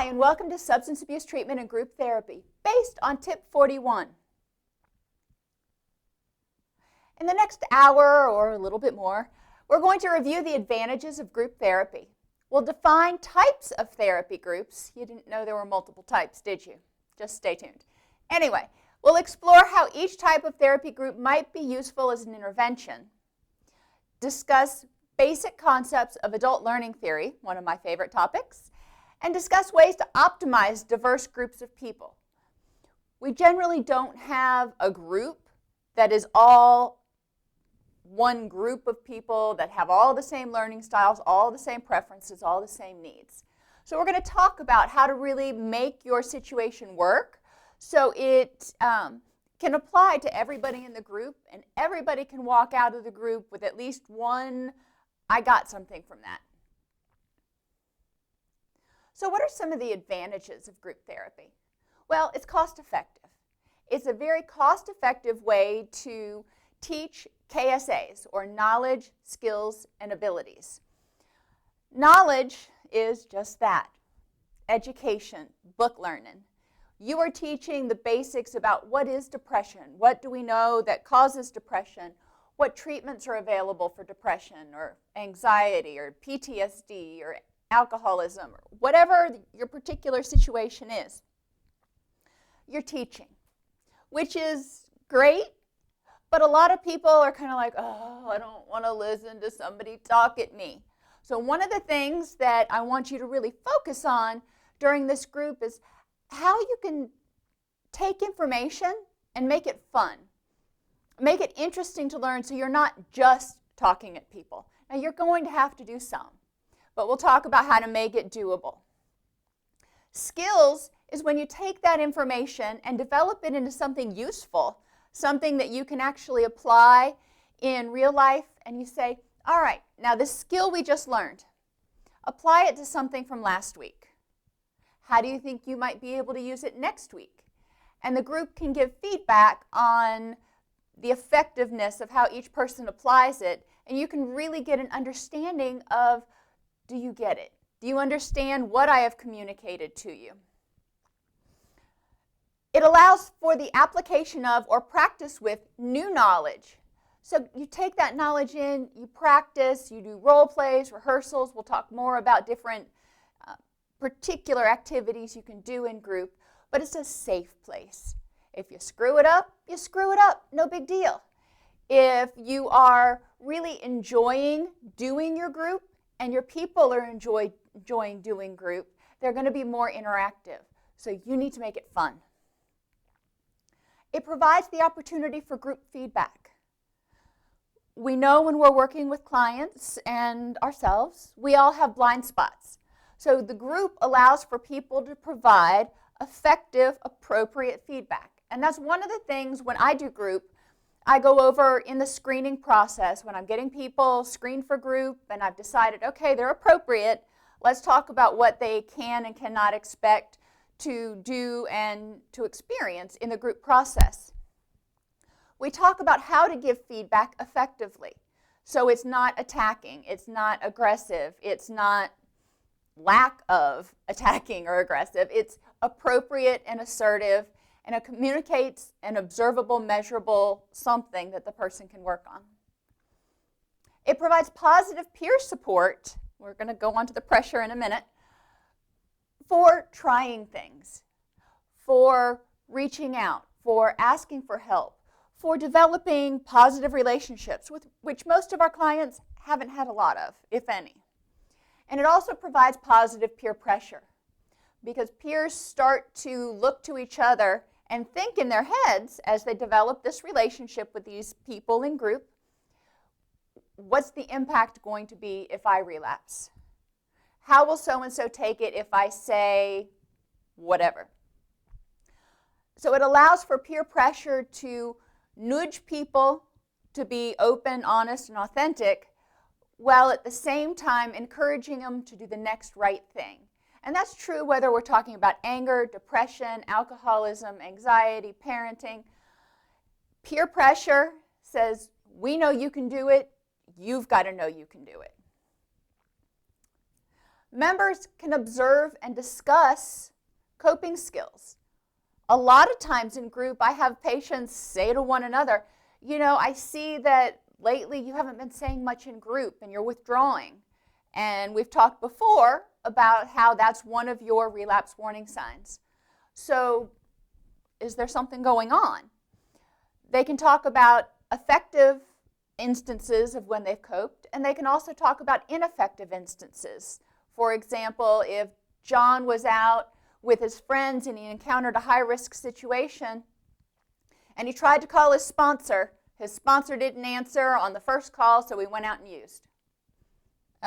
and welcome to Substance Abuse Treatment and Group Therapy, based on TIP41. In the next hour, or a little bit more, we're going to review the advantages of group therapy. We'll define types of therapy groups. You didn't know there were multiple types, did you? Just stay tuned. Anyway, we'll explore how each type of therapy group might be useful as an intervention, discuss basic concepts of adult learning theory, one of my favorite topics, and discuss ways to optimize diverse groups of people. We generally don't have a group that is all one group of people that have all the same learning styles, all the same preferences, all the same needs. So we're going to talk about how to really make your situation work so it can apply to everybody in the group, and everybody can walk out of the group with at least one, I got something from that. So what are some of the advantages of group therapy? Well, it's cost effective. It's a very cost effective way to teach K.S.As, or knowledge, skills, and abilities. Knowledge is just that, education, book learning. You are teaching the basics about what is depression, what do we know that causes depression, what treatments are available for depression or anxiety or PTSD or alcoholism, or whatever your particular situation is. You're teaching, which is great, but a lot of people are kind of like, oh, I don't want to listen to somebody talk at me. So one of the things that I want you to really focus on during this group is how you can take information and make it fun. Make it interesting to learn so you're not just talking at people. Now you're going to have to do some, but we'll talk about how to make it doable. Skills is when you take that information and develop it into something useful, something that you can actually apply in real life, and you say, all right, now this skill we just learned, apply it to something from last week. How do you think you might be able to use it next week? And the group can give feedback on the effectiveness of how each person applies it, and you can really get an understanding of, do you get it? Do you understand what I have communicated to you? It allows for the application of or practice with new knowledge. So you take that knowledge in, you practice, you do role plays, rehearsals. We'll talk more about different particular activities you can do in group, but it's a safe place. If you screw it up, you screw it up. No big deal. If you are really enjoying doing your group and your people are enjoying doing group, they're going to be more interactive. So you need to make it fun. It provides the opportunity for group feedback. We know when we're working with clients and ourselves, we all have blind spots. So the group allows for people to provide effective, appropriate feedback. And that's one of the things when I do group, I go over in the screening process when I'm getting people screened for group and I've decided, okay, they're appropriate. Let's talk about what they can and cannot expect to do and to experience in the group process. We talk about how to give feedback effectively. So it's not attacking, it's not aggressive, it's not lack of attacking or aggressive. It's appropriate and assertive, and it communicates an observable, measurable something that the person can work on. It provides positive peer support. We're going to go on to the pressure in a minute. For trying things, for reaching out, for asking for help, for developing positive relationships, with which most of our clients haven't had a lot of, if any. And it also provides positive peer pressure, because peers start to look to each other and think in their heads as they develop this relationship with these people in group, what's the impact going to be if I relapse? How will so-and-so take it if I say whatever? So it allows for peer pressure to nudge people to be open, honest, and authentic, while at the same time encouraging them to do the next right thing. And that's true whether we're talking about anger, depression, alcoholism, anxiety, parenting. Peer pressure says, we know you can do it, you've got to know you can do it. Members can observe and discuss coping skills. A lot of times in group, I have patients say to one another, you know, I see that lately you haven't been saying much in group and you're withdrawing. And we've talked before about how that's one of your relapse warning signs. So is there something going on? They can talk about effective instances of when they've coped, and they can also talk about ineffective instances. For example, if John was out with his friends and he encountered a high-risk situation and he tried to call his sponsor didn't answer on the first call, so he went out and used.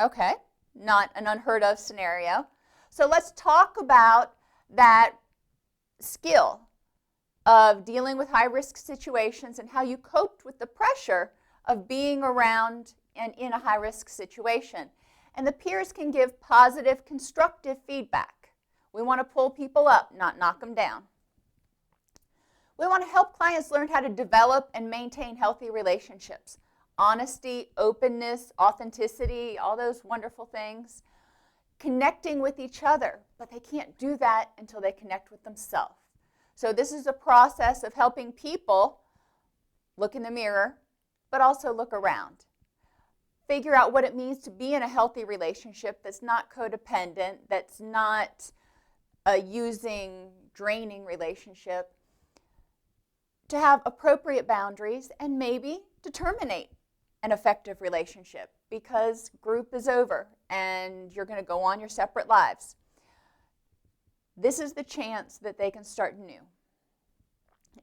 Okay, not an unheard of scenario. So let's talk about that skill of dealing with high-risk situations and how you coped with the pressure of being around and in a high-risk situation. And the peers can give positive, constructive feedback. We want to pull people up, not knock them down. We want to help clients learn how to develop and maintain healthy relationships. Honesty, openness, authenticity, all those wonderful things. Connecting with each other, but they can't do that until they connect with themselves. So this is a process of helping people look in the mirror, but also look around. Figure out what it means to be in a healthy relationship that's not codependent, that's not a using, draining relationship. To have appropriate boundaries and maybe to terminate an effective relationship because group is over and you're going to go on your separate lives. This is the chance that they can start new.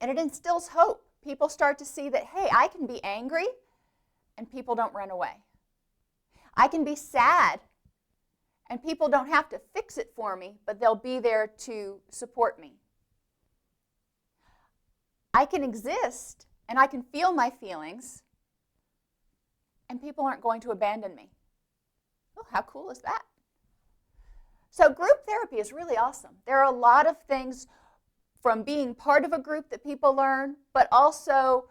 And it instills hope. People start to see that, hey, I can be angry and people don't run away. I can be sad and people don't have to fix it for me, but they'll be there to support me. I can exist and I can feel my feelings and people aren't going to abandon me. Oh, how cool is that? So group therapy is really awesome. There are a lot of things from being part of a group that people learn, but also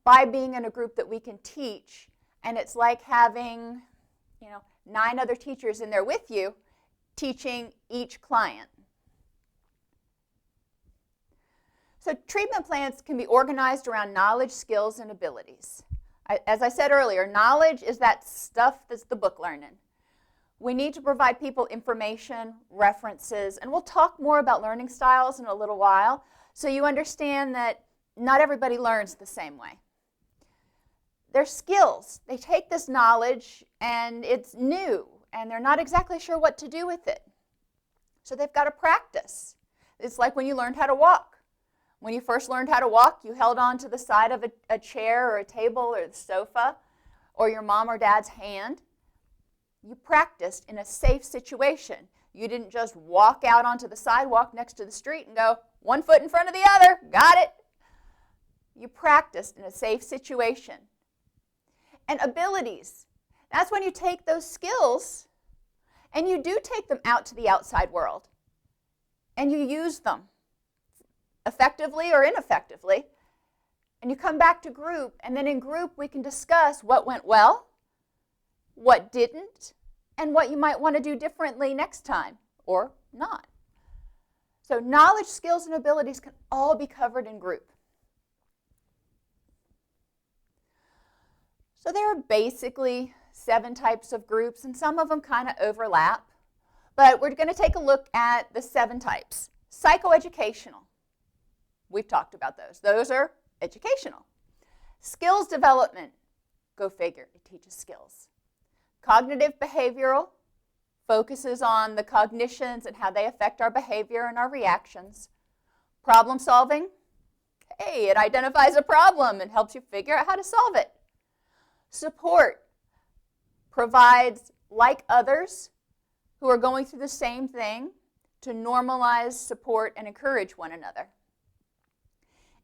by being in a group that we can teach. And it's like having, 9 other teachers in there with you teaching each client. So treatment plans can be organized around knowledge, skills, and abilities. As I said earlier, knowledge is that stuff that's the book learning. We need to provide people information, references, and we'll talk more about learning styles in a little while so you understand that not everybody learns the same way. Their skills, they take this knowledge and it's new and they're not exactly sure what to do with it. So they've got to practice. It's like when you learned how to walk. When you first learned how to walk, you held on to the side of a chair or a table or the sofa or your mom or dad's hand. You practiced in a safe situation. You didn't just walk out onto the sidewalk next to the street and go, 1 foot in front of the other, got it. You practiced in a safe situation. And abilities, that's when you take those skills and you do take them out to the outside world and you use them effectively or ineffectively, and you come back to group, and then in group we can discuss what went well, what didn't, and what you might want to do differently next time, or not. So knowledge, skills, and abilities can all be covered in group. So there are basically 7 types of groups, and some of them kind of overlap, but we're going to take a look at the 7 types. Psychoeducational. We've talked about those. Those are educational. Skills development. Go figure, it teaches skills. Cognitive behavioral focuses on the cognitions and how they affect our behavior and our reactions. Problem solving. Hey, it identifies a problem and helps you figure out how to solve it. Support provides, like others who are going through the same thing, to normalize, support, and encourage one another.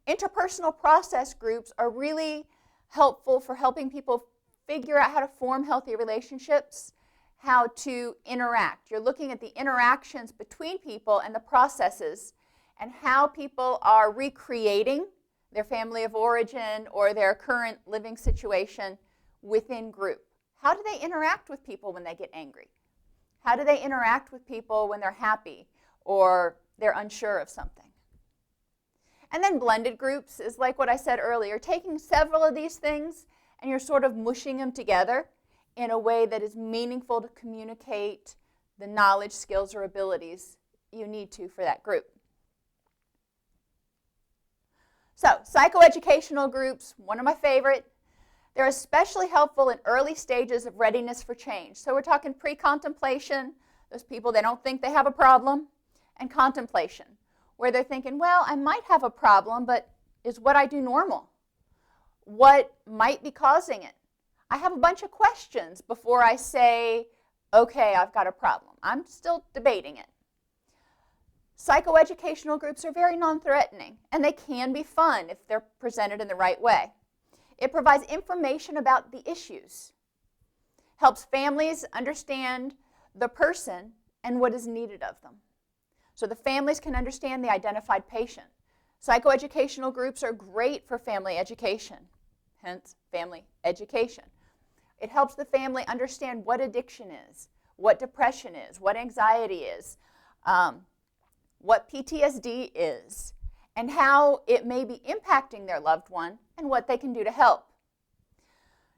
Interpersonal process groups are really helpful for helping people figure out how to form healthy relationships, how to interact. You're looking at the interactions between people and the processes and how people are recreating their family of origin or their current living situation within group. How do they interact with people when they get angry? How do they interact with people when they're happy or they're unsure of something? And then blended groups is like what I said earlier, taking several of these things and you're sort of mushing them together in a way that is meaningful to communicate the knowledge, skills, or abilities you need to for that group. So, psychoeducational groups, one of my favorite. They're especially helpful in early stages of readiness for change. So we're talking pre-contemplation, those people that don't think they have a problem, and contemplation, where they're thinking, well, I might have a problem, but is what I do normal? What might be causing it? I have a bunch of questions before I say, okay, I've got a problem. I'm still debating it. Psychoeducational groups are very non-threatening, and they can be fun if they're presented in the right way. It provides information about the issues, helps families understand the person and what is needed of them. So the families can understand the identified patient. Psychoeducational groups are great for family education, hence family education. It helps the family understand what addiction is, what depression is, what anxiety is, what PTSD is, and how it may be impacting their loved one and what they can do to help.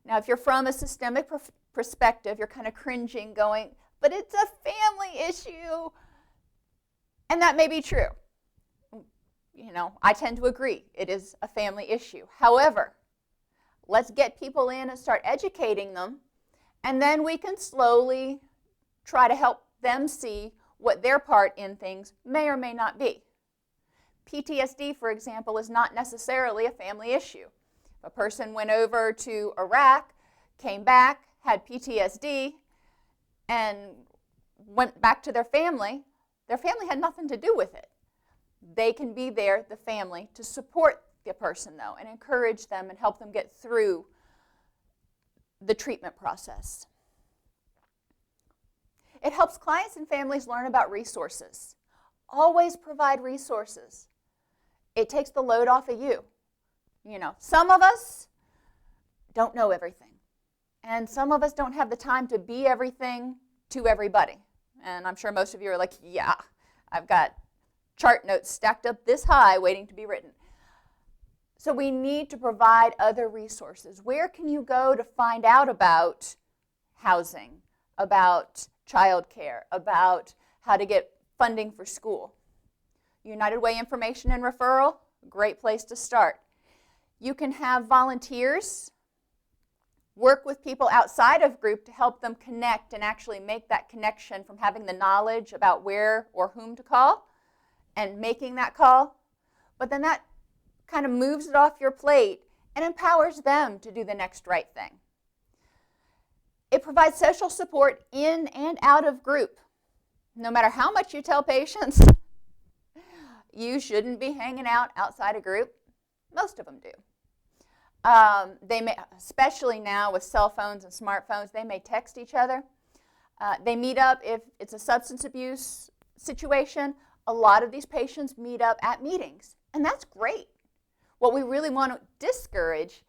Now, if you're from a systemic perspective, you're kind of cringing, going, but it's a family issue. And that may be true. You know, I tend to agree. It is a family issue. However, let's get people in and start educating them, and then we can slowly try to help them see what their part in things may or may not be. PTSD, for example, is not necessarily a family issue. If a person went over to Iraq, came back, had PTSD, and went back to their family had nothing to do with it. They can be there, the family, to support the person, though, and encourage them and help them get through the treatment process. It helps clients and families learn about resources. Always provide resources. It takes the load off of you. You know, some of us don't know everything. And some of us don't have the time to be everything to everybody. And I'm sure most of you are like, yeah, I've got chart notes stacked up this high waiting to be written. So we need to provide other resources. Where can you go to find out about housing, about childcare, about how to get funding for school? United Way Information and Referral, great place to start. You can have volunteers work with people outside of group to help them connect and actually make that connection from having the knowledge about where or whom to call and making that call. But then that kind of moves it off your plate and empowers them to do the next right thing. It provides social support in and out of group. No matter how much you tell patients, you shouldn't be hanging out outside a group. Most of them do. They may, especially now with cell phones and smartphones, they may text each other. They meet up if it's a substance abuse situation. A lot of these patients meet up at meetings, and that's great. What we really want to discourage,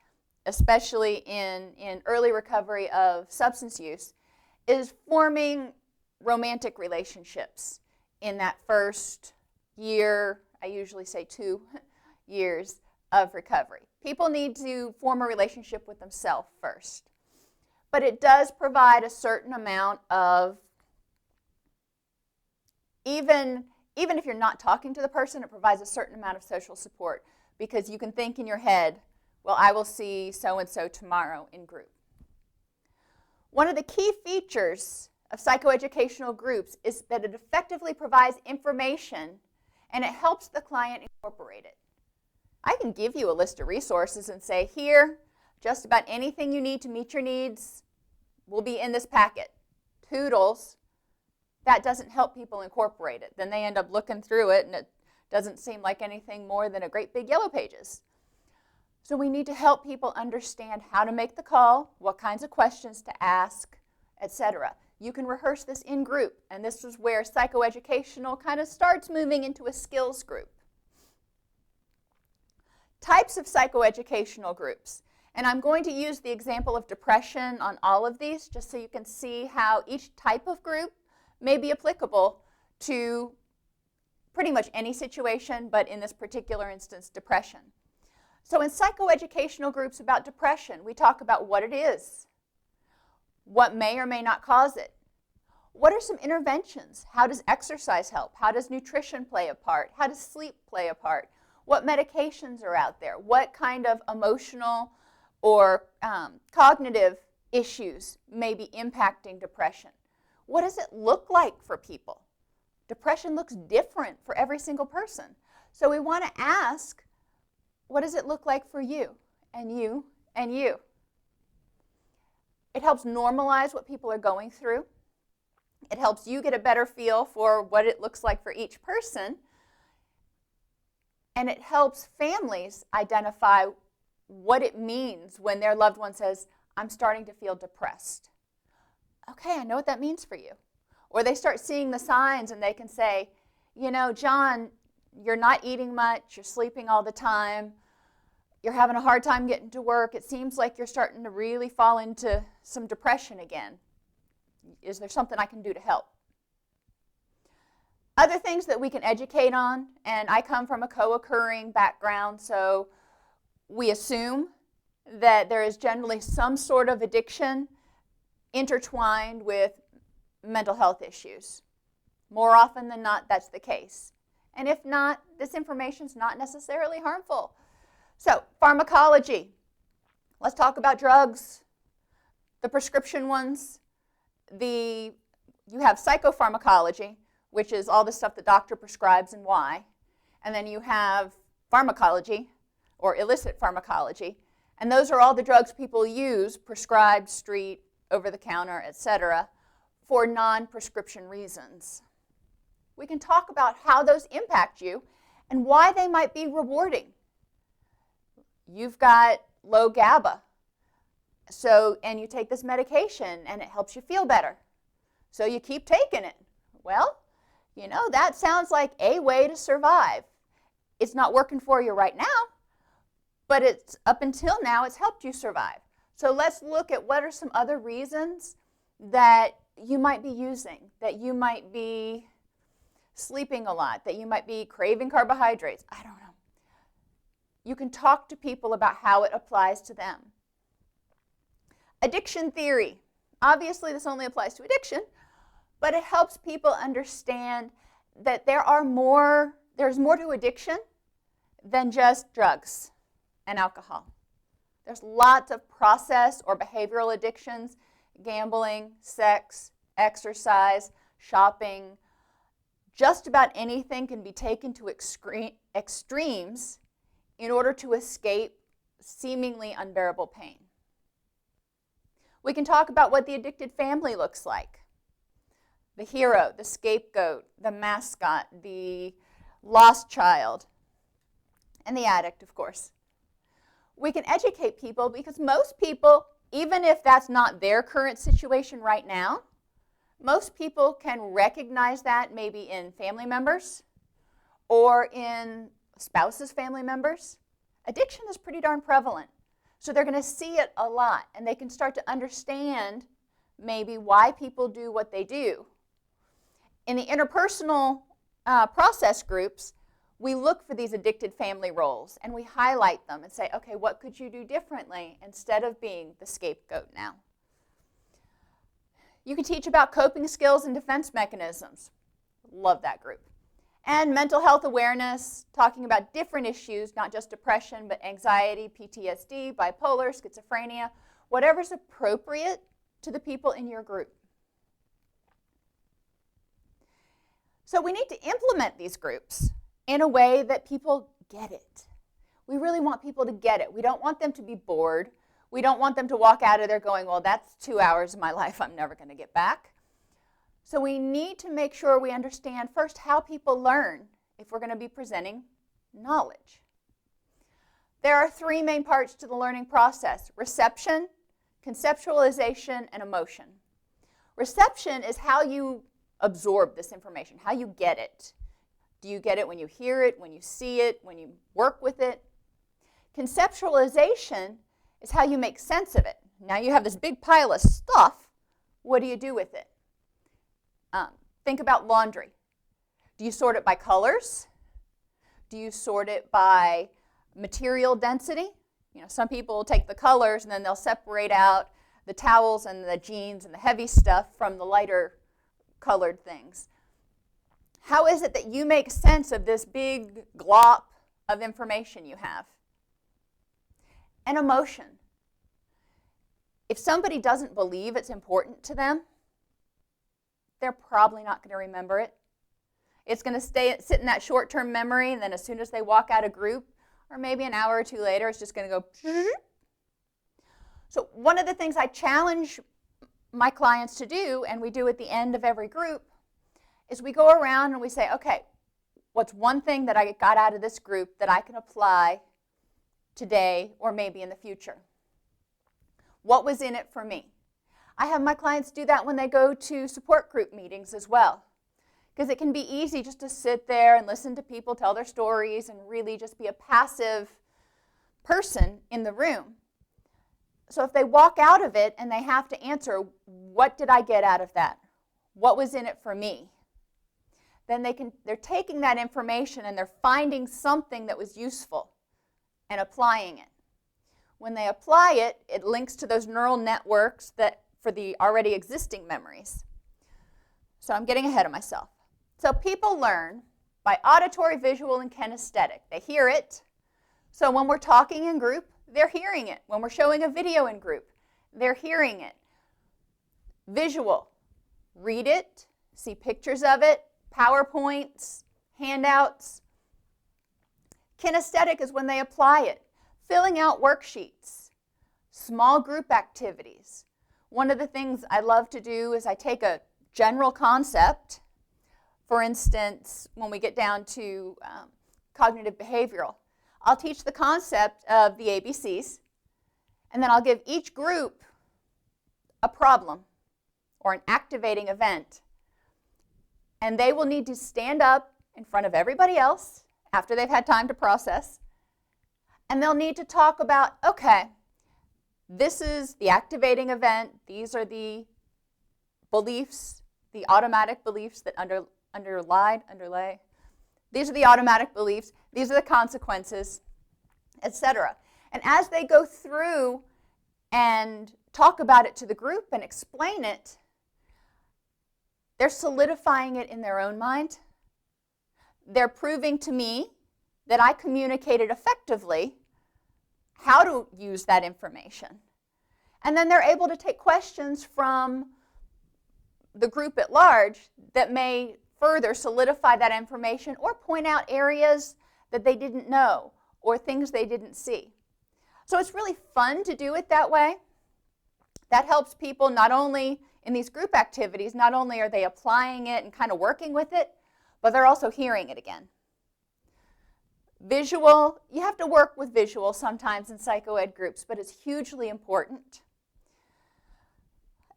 especially in early recovery of substance use, is forming romantic relationships in that first year, I usually say 2 years of recovery. People need to form a relationship with themselves first. But it does provide a certain amount of, even if you're not talking to the person, it provides a certain amount of social support because you can think in your head, well, I will see so-and-so tomorrow in group. One of the key features of psychoeducational groups is that it effectively provides information and it helps the client incorporate it. I can give you a list of resources and say, here, just about anything you need to meet your needs will be in this packet. Toodles. That doesn't help people incorporate it. Then they end up looking through it and it doesn't seem like anything more than a great big yellow pages. So we need to help people understand how to make the call, what kinds of questions to ask, etc. You can rehearse this in group, and this is where psychoeducational kind of starts moving into a skills group. Types of psychoeducational groups. And I'm going to use the example of depression on all of these just so you can see how each type of group may be applicable to pretty much any situation, but in this particular instance, depression. So in psychoeducational groups about depression, we talk about what it is, what may or may not cause it. What are some interventions? How does exercise help? How does nutrition play a part? How does sleep play a part? What medications are out there? What kind of emotional or cognitive issues may be impacting depression? What does it look like for people? Depression looks different for every single person. So we want to ask, what does it look like for you and you and you? It helps normalize what people are going through. It helps you get a better feel for what it looks like for each person. And it helps families identify what it means when their loved one says, I'm starting to feel depressed. Okay, I know what that means for you. Or they start seeing the signs and they can say, you know, John, you're not eating much, you're sleeping all the time, you're having a hard time getting to work, it seems like you're starting to really fall into some depression again. Is there something I can do to help? Other things that we can educate on, and I come from a co-occurring background, so we assume that there is generally some sort of addiction intertwined with mental health issues. More often than not, that's the case. And if not, this information is not necessarily harmful. So, pharmacology. Let's talk about drugs, the prescription ones. You have psychopharmacology, which is all the stuff the doctor prescribes and why. And then you have pharmacology, or illicit pharmacology. And those are all the drugs people use, prescribed, street, over-the-counter, etc., for non-prescription reasons. We can talk about how those impact you and why they might be rewarding. You've got low GABA, and you take this medication and it helps you feel better. So you keep taking it. Well, you know, that sounds like a way to survive. It's not working for you right now, but it's up until now it's helped you survive. So let's look at what are some other reasons that you might be using, that you might be sleeping a lot, that you might be craving carbohydrates. I don't know. You can talk to people about how it applies to them. Addiction theory. Obviously, this only applies to addiction, but it helps people understand that there's more to addiction than just drugs and alcohol. There's lots of process or behavioral addictions, gambling, sex, exercise, shopping. Just about anything can be taken to extremes in order to escape seemingly unbearable pain. We can talk about what the addicted family looks like. The hero, the scapegoat, the mascot, the lost child, and the addict, of course. We can educate people because most people, even if that's not their current situation right now, most people can recognize that maybe in family members or in spouses' family members. Addiction is pretty darn prevalent. So they're going to see it a lot, and they can start to understand maybe why people do what they do. In the interpersonal process groups, we look for these addicted family roles, and we highlight them and say, okay, what could you do differently instead of being the scapegoat now? You can teach about coping skills and defense mechanisms. Love that group. And mental health awareness, talking about different issues, not just depression, but anxiety, PTSD, bipolar, schizophrenia, whatever's appropriate to the people in your group. So we need to implement these groups in a way that people get it. We really want people to get it. We don't want them to be bored. We don't want them to walk out of there going, well, that's 2 hours of my life I'm never going to get back. So we need to make sure we understand first how people learn if we're going to be presenting knowledge. There are 3 main parts to the learning process: reception, conceptualization, and emotion. Reception is how you absorb this information, how you get it. Do you get it when you hear it, when you see it, when you work with it? Conceptualization is how you make sense of it. Now you have this big pile of stuff. What do you do with it? Think about laundry. Do you sort it by colors? Do you sort it by material density? You know, some people will take the colors and then they'll separate out the towels and the jeans and the heavy stuff from the lighter colored things. How is it that you make sense of this big glop of information you have? And emotion. If somebody doesn't believe it's important to them, they're probably not going to remember it. It's going to sit in that short-term memory, and then as soon as they walk out of group, or maybe an hour or two later, it's just going to go. So one of the things I challenge my clients to do, and we do at the end of every group, is we go around and we say, okay, what's one thing that I got out of this group that I can apply today or maybe in the future? What was in it for me? I have my clients do that when they go to support group meetings as well, because it can be easy just to sit there and listen to people tell their stories and really just be a passive person in the room. So if they walk out of it and they have to answer, what did I get out of that? What was in it for me? Then they're taking that information and they're finding something that was useful and applying it. When they apply it, it links to those neural networks that for the already existing memories. So I'm getting ahead of myself. So people learn by auditory, visual, and kinesthetic. They hear it. So when we're talking in group, they're hearing it. When we're showing a video in group, they're hearing it. Visual. Read it, see pictures of it, PowerPoints, handouts. Kinesthetic is when they apply it. Filling out worksheets, small group activities. One of the things I love to do is I take a general concept. For instance, when we get down to cognitive behavioral, I'll teach the concept of the ABCs, and then I'll give each group a problem or an activating event. And they will need to stand up in front of everybody else after they've had time to process, and they'll need to talk about, okay, this is the activating event. These are the beliefs, the automatic beliefs that underlay. These are the automatic beliefs. These are the consequences, etc. And as they go through and talk about it to the group and explain it, they're solidifying it in their own mind. They're proving to me that I communicated effectively how to use that information. And then they're able to take questions from the group at large that may further solidify that information or point out areas that they didn't know or things they didn't see. So it's really fun to do it that way. That helps people not only in these group activities, not only are they applying it and kind of working with it, but they're also hearing it again. Visual, you have to work with visual sometimes in psychoed groups, but it's hugely important.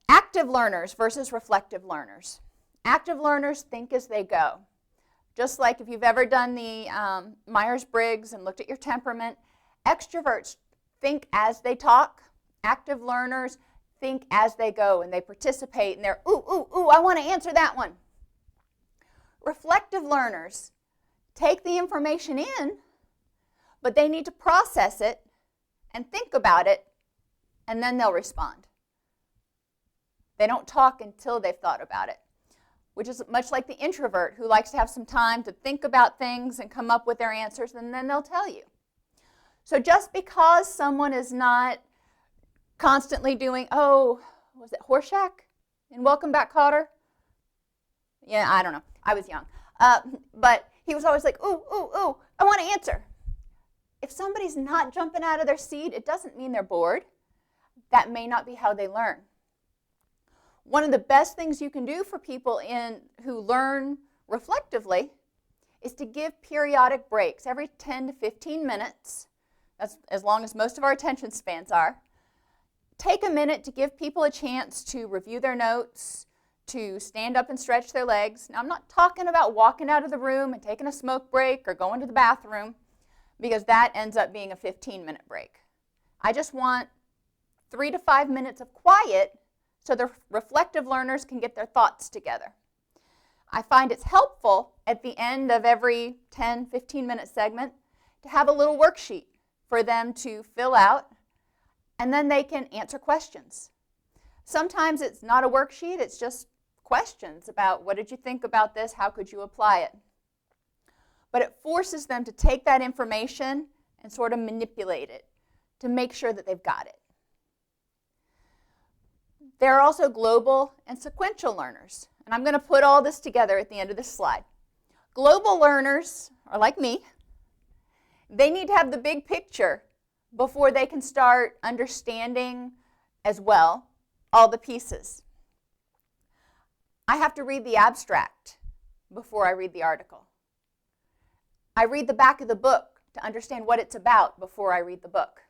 Active learners versus reflective learners. Active learners think as they go. Just like if you've ever done the Myers-Briggs and looked at your temperament, extroverts think as they talk. Active learners think as they go and they participate and they're, ooh, I want to answer that one. Reflective learners take the information in, but they need to process it and think about it, and then they'll respond. They don't talk until they've thought about it, which is much like the introvert who likes to have some time to think about things and come up with their answers, and then they'll tell you. So just because someone is not constantly doing, was it Horseshack in Welcome Back, Kotter? Yeah, I don't know. I was young. But he was always like, ooh, I want to answer. If somebody's not jumping out of their seat, it doesn't mean they're bored. That may not be how they learn. One of the best things you can do for people who learn reflectively is to give periodic breaks every 10 to 15 minutes. That's as long as most of our attention spans are. Take a minute to give people a chance to review their notes, to stand up and stretch their legs. Now, I'm not talking about walking out of the room and taking a smoke break or going to the bathroom, because that ends up being a 15-minute break. I just want 3 to 5 minutes of quiet so the reflective learners can get their thoughts together. I find it's helpful at the end of every 10, 15-minute segment to have a little worksheet for them to fill out, and then they can answer questions. Sometimes it's not a worksheet, it's just questions about what did you think about this, how could you apply it. But it forces them to take that information and sort of manipulate it to make sure that they've got it. There are also global and sequential learners, and I'm going to put all this together at the end of this slide. Global learners are like me. They need to have the big picture before they can start understanding as well all the pieces. I have to read the abstract before I read the article. I read the back of the book to understand what it's about before I read the book.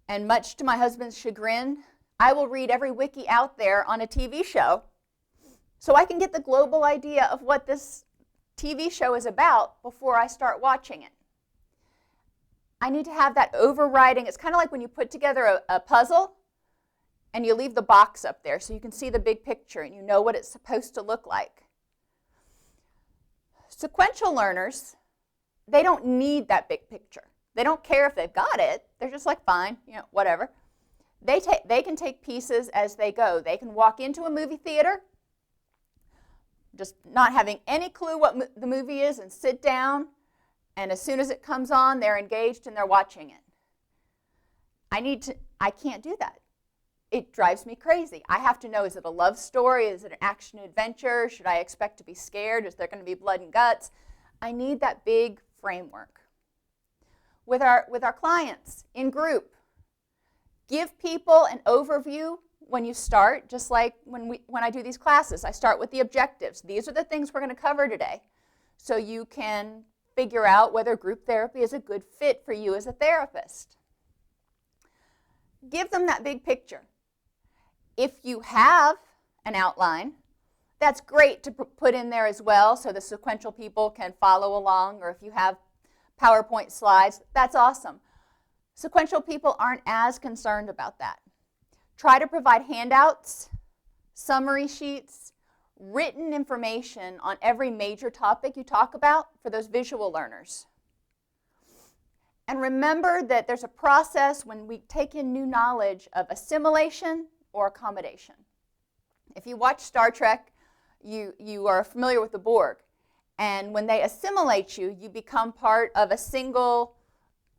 And much to my husband's chagrin, I will read every wiki out there on a TV show so I can get the global idea of what this TV show is about before I start watching it. I need to have that overriding. It's kind of like when you put together a puzzle and you leave the box up there so you can see the big picture and you know what it's supposed to look like. Sequential learners, they don't need that big picture. They don't care if they've got it. They're just like, fine, whatever. They can take pieces as they go. They can walk into a movie theater, just not having any clue what the movie is, and sit down, and as soon as it comes on, they're engaged and they're watching it. I can't do that. It drives me crazy. I have to know, is it a love story? Is it an action adventure? Should I expect to be scared? Is there going to be blood and guts? I need that big framework. With our clients in group, give people an overview when you start, just like when I do these classes. I start with the objectives. These are the things we're going to cover today. So you can figure out whether group therapy is a good fit for you as a therapist. Give them that big picture. If you have an outline, that's great to put in there as well so the sequential people can follow along, or if you have PowerPoint slides, that's awesome. Sequential people aren't as concerned about that. Try to provide handouts, summary sheets, written information on every major topic you talk about for those visual learners. And remember that there's a process when we take in new knowledge of assimilation or accommodation. If you watch Star Trek, you are familiar with the Borg. And when they assimilate you, you become part of a single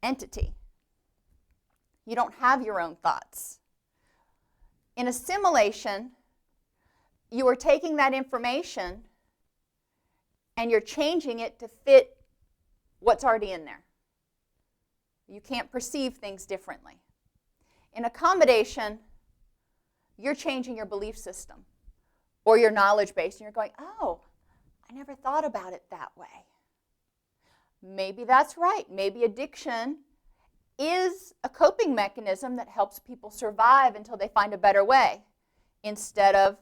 entity. You don't have your own thoughts. In assimilation, you are taking that information and you're changing it to fit what's already in there. You can't perceive things differently. In accommodation, you're changing your belief system or your knowledge base, and you're going, oh, I never thought about it that way. Maybe that's right. Maybe addiction is a coping mechanism that helps people survive until they find a better way instead of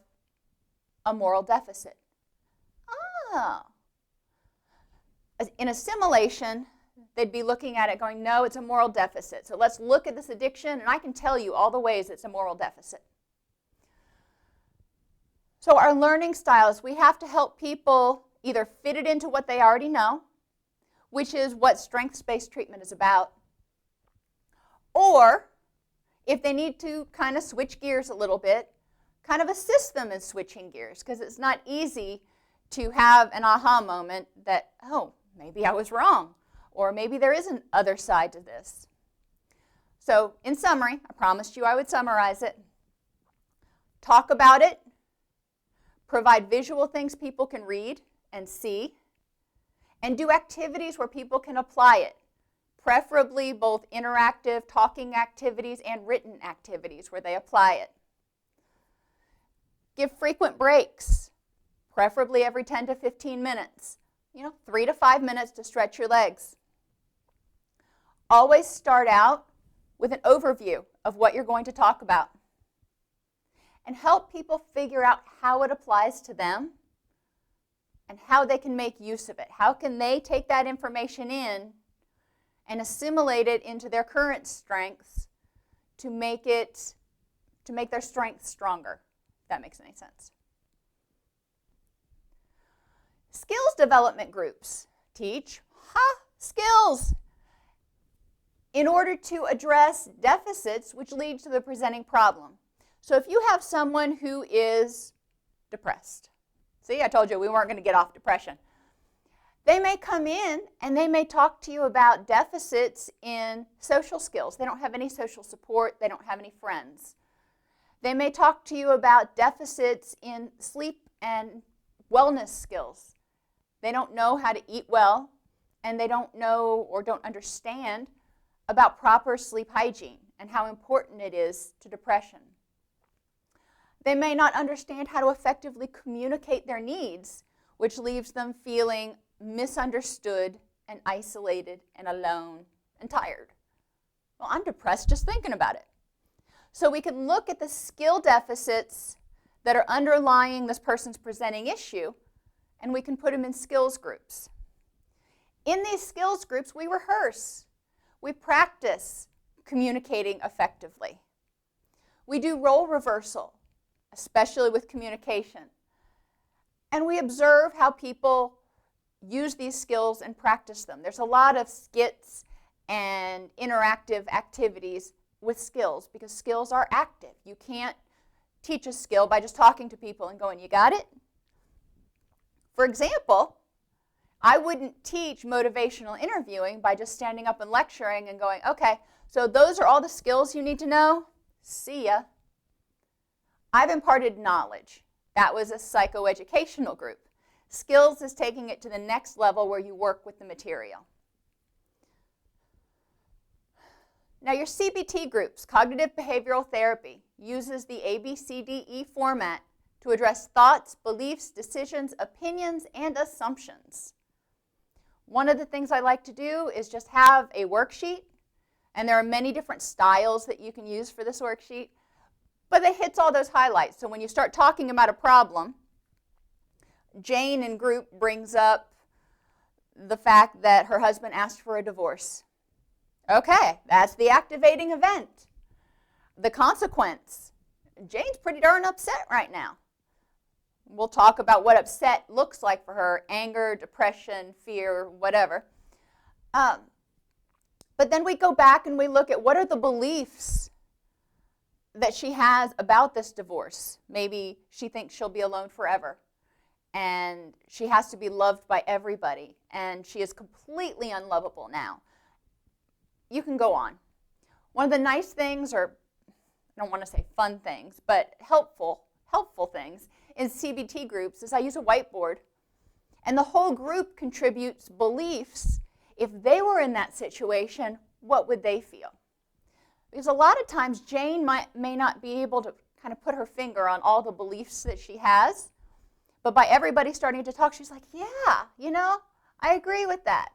a moral deficit. Oh. In assimilation, they'd be looking at it going, no, it's a moral deficit. So let's look at this addiction, and I can tell you all the ways it's a moral deficit. So our learning styles, we have to help people either fit it into what they already know, which is what strengths-based treatment is about, or if they need to kind of switch gears a little bit, kind of assist them in switching gears, because it's not easy to have an aha moment that, oh, maybe I was wrong, or maybe there is an other side to this. So in summary, I promised you I would summarize it. Talk about it. Provide visual things people can read and see. And do activities where people can apply it, preferably both interactive, talking activities and written activities where they apply it. Give frequent breaks, preferably every 10 to 15 minutes. 3 to 5 minutes to stretch your legs. Always start out with an overview of what you're going to talk about. And help people figure out how it applies to them and how they can make use of it. How can they take that information in and assimilate it into their current strengths to make their strengths stronger, if that makes any sense. development groups teach skills in order to address deficits which lead to the presenting problem. So if you have someone who is depressed, see, I told you we weren't going to get off depression. They may come in and they may talk to you about deficits in social skills. They don't have any social support. They don't have any friends. They may talk to you about deficits in sleep and wellness skills. They don't know how to eat well, and they don't know or don't understand about proper sleep hygiene and how important it is to depression. They may not understand how to effectively communicate their needs, which leaves them feeling misunderstood and isolated and alone and tired. Well, I'm depressed just thinking about it. So we can look at the skill deficits that are underlying this person's presenting issue, and we can put them in skills groups. In these skills groups, we rehearse. We practice communicating effectively. We do role reversal, especially with communication. And we observe how people use these skills and practice them. There's a lot of skits and interactive activities with skills because skills are active. You can't teach a skill by just talking to people and going, you got it? For example, I wouldn't teach motivational interviewing by just standing up and lecturing and going, okay, so those are all the skills you need to know. See ya. I've imparted knowledge. That was a psychoeducational group. Skills is taking it to the next level where you work with the material. Now your CBT groups, Cognitive Behavioral Therapy, uses the ABCDE format to address thoughts, beliefs, decisions, opinions, and assumptions. One of the things I like to do is just have a worksheet, and there are many different styles that you can use for this worksheet, but it hits all those highlights. So when you start talking about a problem, Jane in group brings up the fact that her husband asked for a divorce. Okay, that's the activating event. The consequence, Jane's pretty darn upset right now. We'll talk about what upset looks like for her, anger, depression, fear, whatever. But then we go back and we look at what are the beliefs that she has about this divorce. Maybe she thinks she'll be alone forever, and she has to be loved by everybody, and she is completely unlovable now. You can go on. One of the nice things, or I don't want to say fun things, but helpful things in CBT groups is I use a whiteboard, and the whole group contributes beliefs. If they were in that situation, what would they feel? Because a lot of times Jane may not be able to kind of put her finger on all the beliefs that she has, but by everybody starting to talk, she's like, yeah, I agree with that.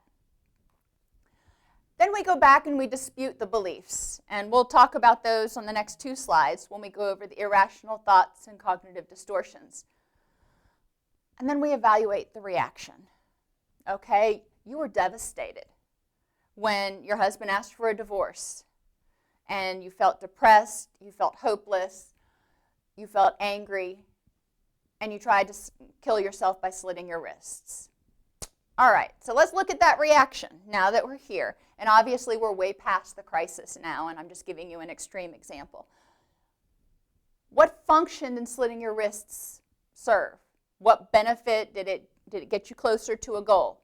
Then we go back and we dispute the beliefs, and we'll talk about those on the next 2 slides when we go over the irrational thoughts and cognitive distortions. And then we evaluate the reaction. Okay, you were devastated when your husband asked for a divorce, and you felt depressed, you felt hopeless, you felt angry, and you tried to kill yourself by slitting your wrists. All right, so let's look at that reaction now that we're here. And obviously we're way past the crisis now, and I'm just giving you an extreme example. What function did slitting your wrists serve? What benefit did it get you closer to a goal?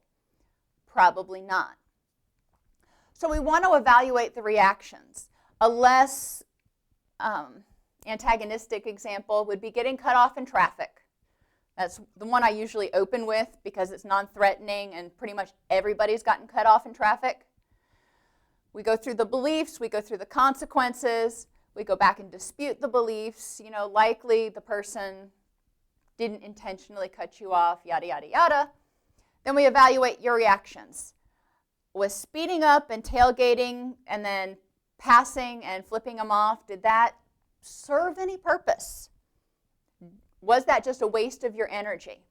Probably not. So we want to evaluate the reactions. A less antagonistic example would be getting cut off in traffic. That's the one I usually open with because it's non-threatening and pretty much everybody's gotten cut off in traffic. We go through the beliefs, we go through the consequences, we go back and dispute the beliefs. Likely the person didn't intentionally cut you off, yada, yada, yada. Then we evaluate your reactions. Was speeding up and tailgating and then passing and flipping them off, did that serve any purpose? Was that just a waste of your energy?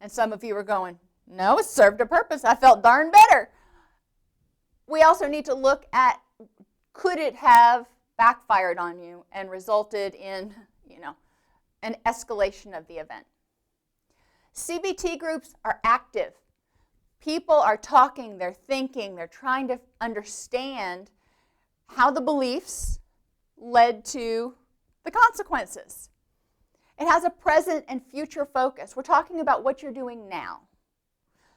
And some of you are going, no, it served a purpose. I felt darn better. We also need to look at, could it have backfired on you and resulted in, an escalation of the event? CBT groups are active. People are talking, they're thinking, they're trying to understand how the beliefs led to the consequences. It has a present and future focus. We're talking about what you're doing now.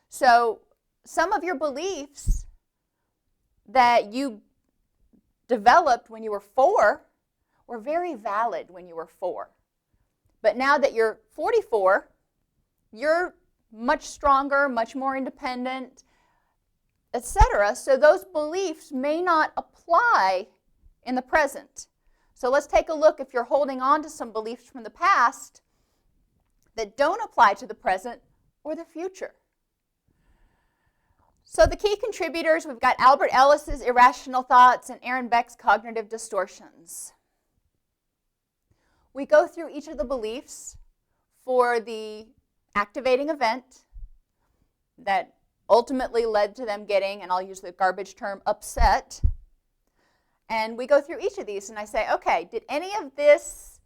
So some of your beliefs that you developed when you were 4 were very valid when you were 4. But now that you're 44, you're much stronger, much more independent, etc. So those beliefs may not apply in the present. So let's take a look if you're holding on to some beliefs from the past that don't apply to the present or the future. So the key contributors, we've got Albert Ellis's irrational thoughts and Aaron Beck's cognitive distortions. We go through each of the beliefs for the activating event that ultimately led to them getting, and I'll use the garbage term, upset. And we go through each of these and I say, okay, did any of these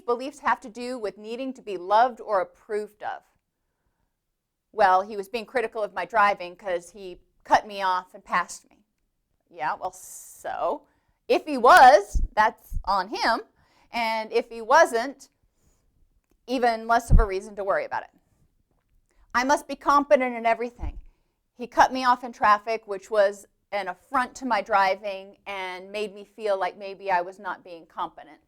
beliefs have to do with needing to be loved or approved of? Well, he was being critical of my driving because he cut me off and passed me. Yeah, well, so if he was, that's on him. And if he wasn't, even less of a reason to worry about it. I must be competent in everything. He cut me off in traffic, which was an affront to my driving and made me feel like maybe I was not being competent,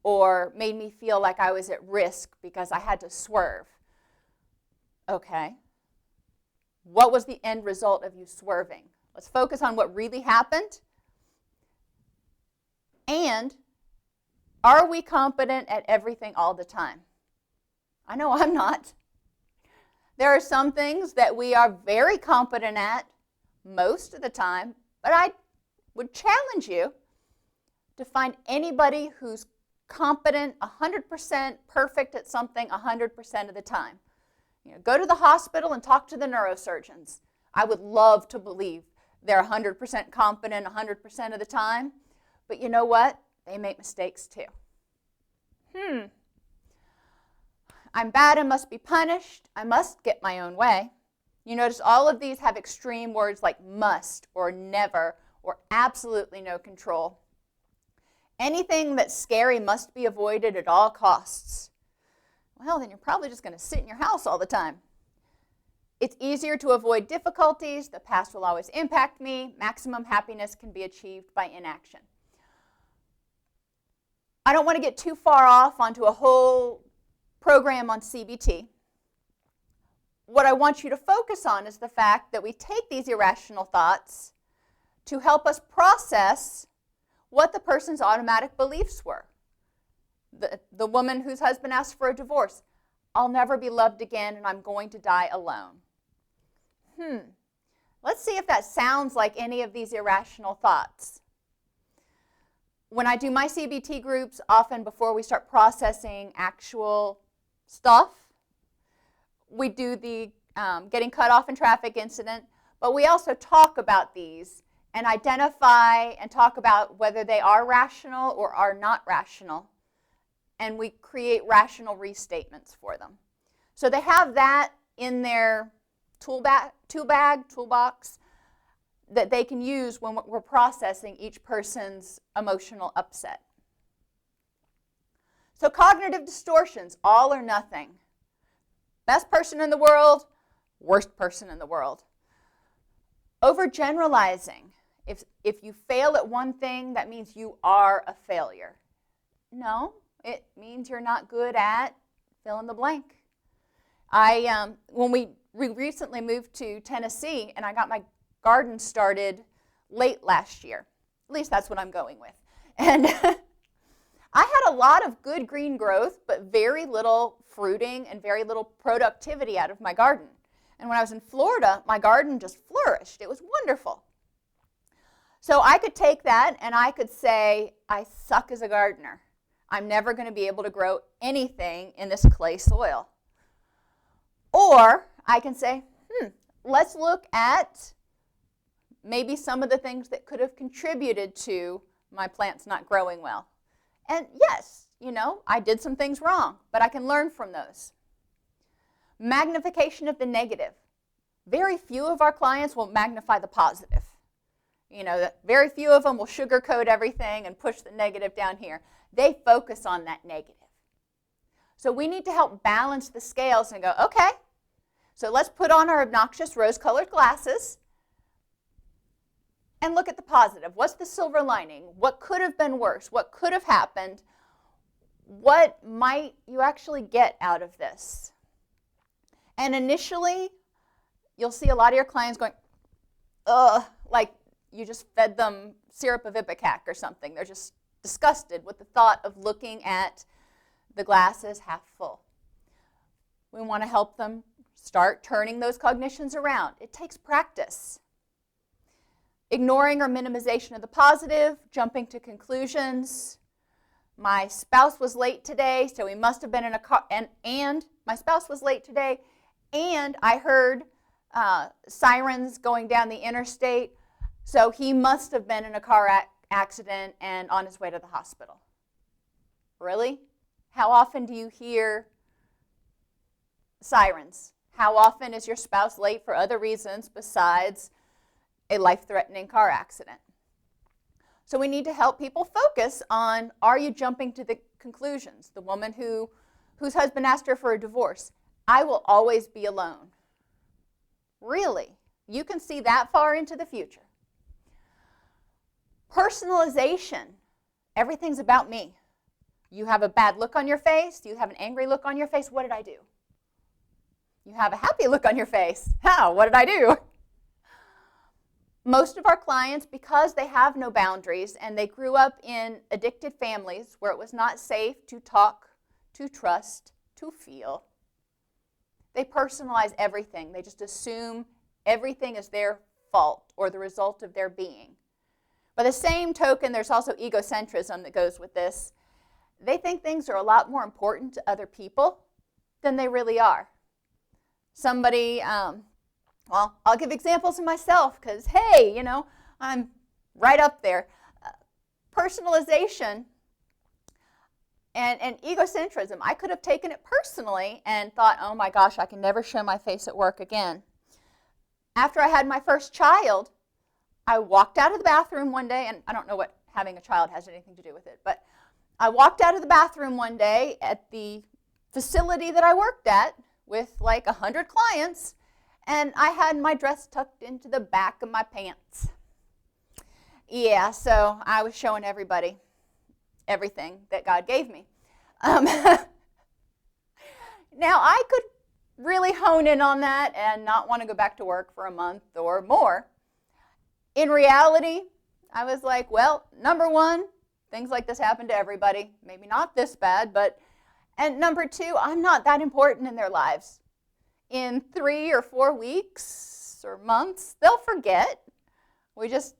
or made me feel like I was at risk because I had to swerve. Okay. What was the end result of you swerving? Let's focus on what really happened. And are we competent at everything all the time? I know I'm not. There are some things that we are very competent at most of the time, but I would challenge you to find anybody who's competent, 100% perfect at something 100% of the time. You know, go to the hospital and talk to the neurosurgeons. I would love to believe they're 100% competent 100% of the time, but you know what? They make mistakes too. I'm bad and must be punished. I must get my own way. You notice all of these have extreme words like must or never or absolutely no control. Anything that's scary must be avoided at all costs. Well, then you're probably just going to sit in your house all the time. It's easier to avoid difficulties. The past will always impact me. Maximum happiness can be achieved by inaction. I don't want to get too far off onto a whole program on CBT. What I want you to focus on is the fact that we take these irrational thoughts to help us process what the person's automatic beliefs were. The woman whose husband asked for a divorce. I'll never be loved again and I'm going to die alone. Let's see if that sounds like any of these irrational thoughts. When I do my CBT groups, often before we start processing actual stuff, we do the getting cut off in traffic incident, but we also talk about these and identify and talk about whether they are rational or are not rational. And we create rational restatements for them. So they have that in their toolbox that they can use when we're processing each person's emotional upset. So cognitive distortions, all or nothing. Best person in the world, worst person in the world. Overgeneralizing. If you fail at one thing, that means you are a failure. No, it means you're not good at fill in the blank. When we recently moved to Tennessee and I got my garden started late last year, at least that's what I'm going with. And I had a lot of good green growth, but very little fruiting and very little productivity out of my garden. And when I was in Florida, my garden just flourished. It was wonderful. So I could take that and I could say, I suck as a gardener. I'm never going to be able to grow anything in this clay soil. Or I can say, let's look at maybe some of the things that could have contributed to my plants not growing well. And yes, I did some things wrong, but I can learn from those. Magnification of the negative. Very few of our clients will magnify the positive. Very few of them will sugarcoat everything and push the negative down here. They focus on that negative. So we need to help balance the scales and go, okay, so let's put on our obnoxious rose-colored glasses and look at the positive. What's the silver lining? What could have been worse? What could have happened? What might you actually get out of this? And initially, you'll see a lot of your clients going, ugh, like you just fed them syrup of Ipecac or something. They're just disgusted with the thought of looking at the glasses half full. We want to help them start turning those cognitions around. It takes practice. Ignoring or minimization of the positive, jumping to conclusions. My spouse was late today, so he must have been in a car, and my spouse was late today, and I heard sirens going down the interstate, so he must have been in a car accident and on his way to the hospital. Really? How often do you hear sirens? How often is your spouse late for other reasons besides a life-threatening car accident? So we need to help people focus on, are you jumping to the conclusions? The woman whose husband asked her for a divorce. I will always be alone. Really? You can see that far into the future. Personalization. Everything's about me. You have a bad look on your face. You have an angry look on your face. What did I do? You have a happy look on your face. How? What did I do? Most of our clients, because they have no boundaries and they grew up in addicted families where it was not safe to talk, to trust, to feel, they personalize everything. They just assume everything is their fault or the result of their being. By the same token, there's also egocentrism that goes with this. They think things are a lot more important to other people than they really are. Somebody, well, I'll give examples of myself because, hey, I'm right up there. Personalization and egocentrism. I could have taken it personally and thought, oh my gosh, I can never show my face at work again. After I had my first child, I walked out of the bathroom one day, and I don't know what having a child has anything to do with it, but I walked out of the bathroom one day at the facility that I worked at with like 100 clients, and I had my dress tucked into the back of my pants. Yeah, so I was showing everybody everything that God gave me. Now, I could really hone in on that and not want to go back to work for a month or more. In reality, I was like, well, number one, things like this happen to everybody. Maybe not this bad, and number two, I'm not that important in their lives. In 3 or 4 weeks or months, they'll forget. We just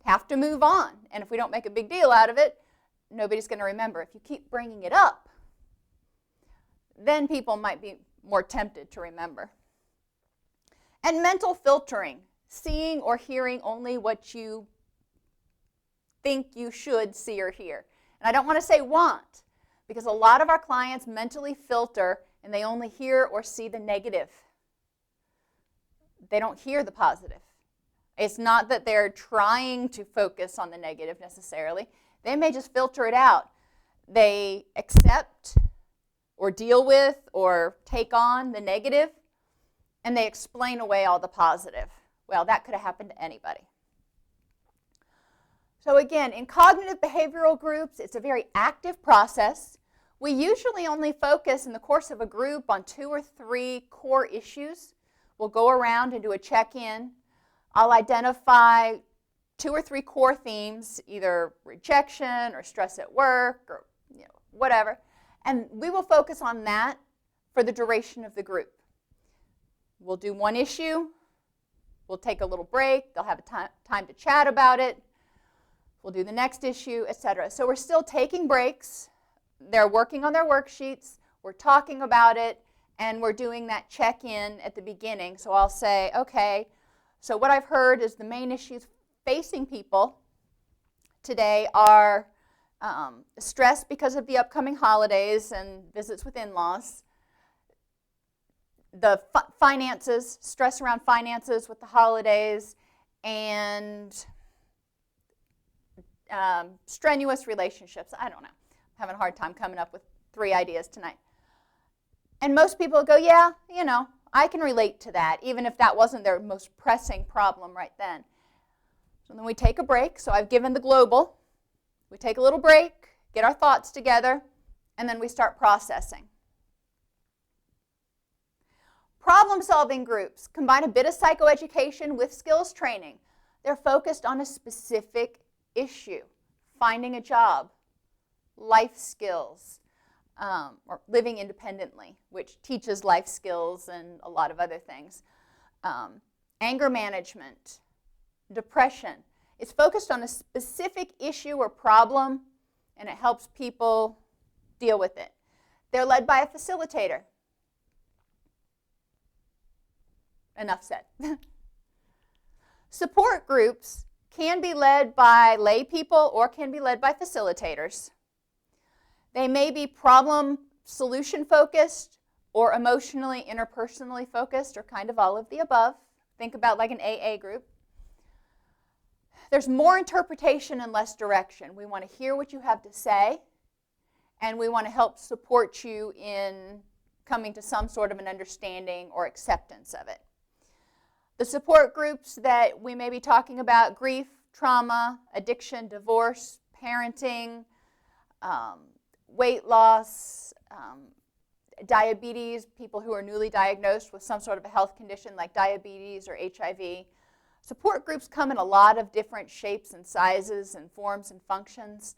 have to move on. And if we don't make a big deal out of it, nobody's going to remember. If you keep bringing it up, then people might be more tempted to remember. And mental filtering, seeing or hearing only what you think you should see or hear. And I don't want to say want, because a lot of our clients mentally filter and they only hear or see the negative. They don't hear the positive. It's not that they're trying to focus on the negative necessarily. They may just filter it out. They accept or deal with or take on the negative, and they explain away all the positive. Well, that could have happened to anybody. So again, in cognitive behavioral groups, it's a very active process. We usually only focus in the course of a group on 2 or 3 core issues. We'll go around and do a check-in. I'll identify 2 or 3 core themes, either rejection or stress at work or whatever, and we will focus on that for the duration of the group. We'll do one issue. We'll take a little break. They'll have a time to chat about it. We'll do the next issue, etc. So we're still taking breaks. They're working on their worksheets. We're talking about it, and we're doing that check-in at the beginning. So I'll say, okay, so what I've heard is the main issues facing people today are stress because of the upcoming holidays and visits with in-laws, the finances, stress around finances with the holidays, and strenuous relationships. I don't know. I'm having a hard time coming up with 3 ideas tonight. And most people go, yeah, you know, I can relate to that, even if that wasn't their most pressing problem right then. So then we take a break. So I've given the global. We take a little break, get our thoughts together, and then we start processing. Problem-solving groups combine a bit of psychoeducation with skills training. They're focused on a specific issue, finding a job, life skills, or living independently, which teaches life skills and a lot of other things. Anger management, depression. It's focused on a specific issue or problem, and it helps people deal with it. They're led by a facilitator. Enough said. Support groups can be led by lay people or can be led by facilitators. They may be problem solution focused or emotionally interpersonally focused, or kind of all of the above. Think about like an AA group. There's more interpretation and less direction. We want to hear what you have to say, and we want to help support you in coming to some sort of an understanding or acceptance of it. The support groups that we may be talking about: grief, trauma, addiction, divorce, parenting, weight loss, diabetes, people who are newly diagnosed with some sort of a health condition like diabetes or HIV. Support groups come in a lot of different shapes and sizes and forms and functions.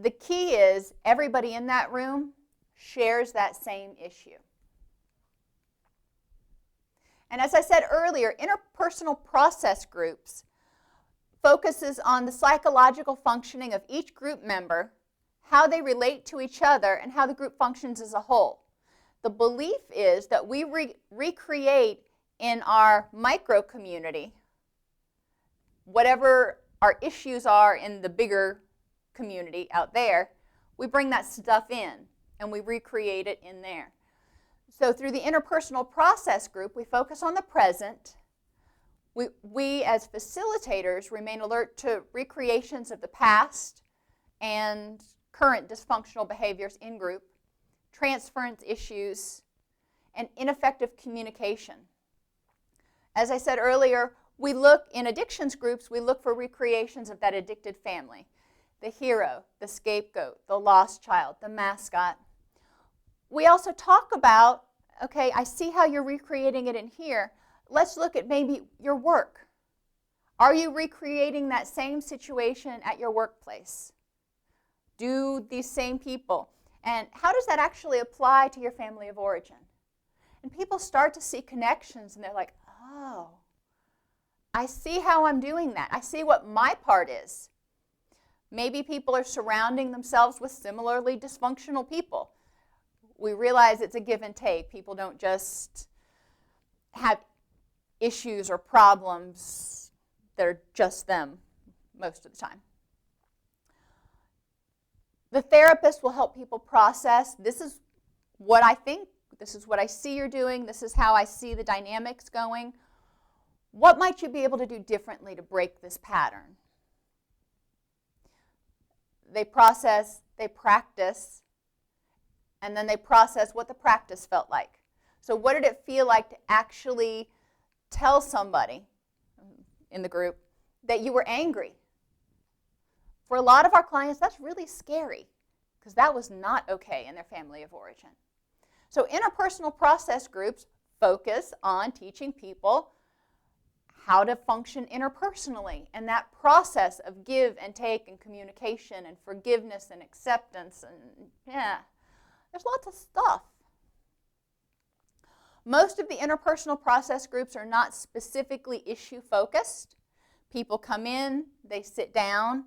The key is everybody in that room shares that same issue. And as I said earlier, interpersonal process groups focuses on the psychological functioning of each group member, how they relate to each other, and how the group functions as a whole. The belief is that we recreate in our micro community whatever our issues are in the bigger community out there. We bring that stuff in and we recreate it in there. So through the interpersonal process group, we focus on the present. We as facilitators remain alert to recreations of the past and current dysfunctional behaviors in group, transference issues, and ineffective communication. As I said earlier, we look in addictions groups, we look for recreations of that addicted family. The hero, the scapegoat, the lost child, the mascot. We also talk about, okay, I see how you're recreating it in here. Let's look at maybe your work. Are you recreating that same situation at your workplace? Do these same people? And how does that actually apply to your family of origin? And people start to see connections, and they're like, oh, I see how I'm doing that. I see what my part is. Maybe people are surrounding themselves with similarly dysfunctional people. We realize it's a give and take. People don't just have issues or problems that are just them most of the time. The therapist will help people process, this is what I think, this is what I see you're doing, this is how I see the dynamics going. What might you be able to do differently to break this pattern? They process, they practice, and then they process what the practice felt like. So what did it feel like to actually tell somebody in the group that you were angry? For a lot of our clients, that's really scary because that was not okay in their family of origin. So interpersonal process groups focus on teaching people how to function interpersonally, and that process of give and take and communication and forgiveness and acceptance, and there's lots of stuff. Most of the interpersonal process groups are not specifically issue focused. People come in, they sit down,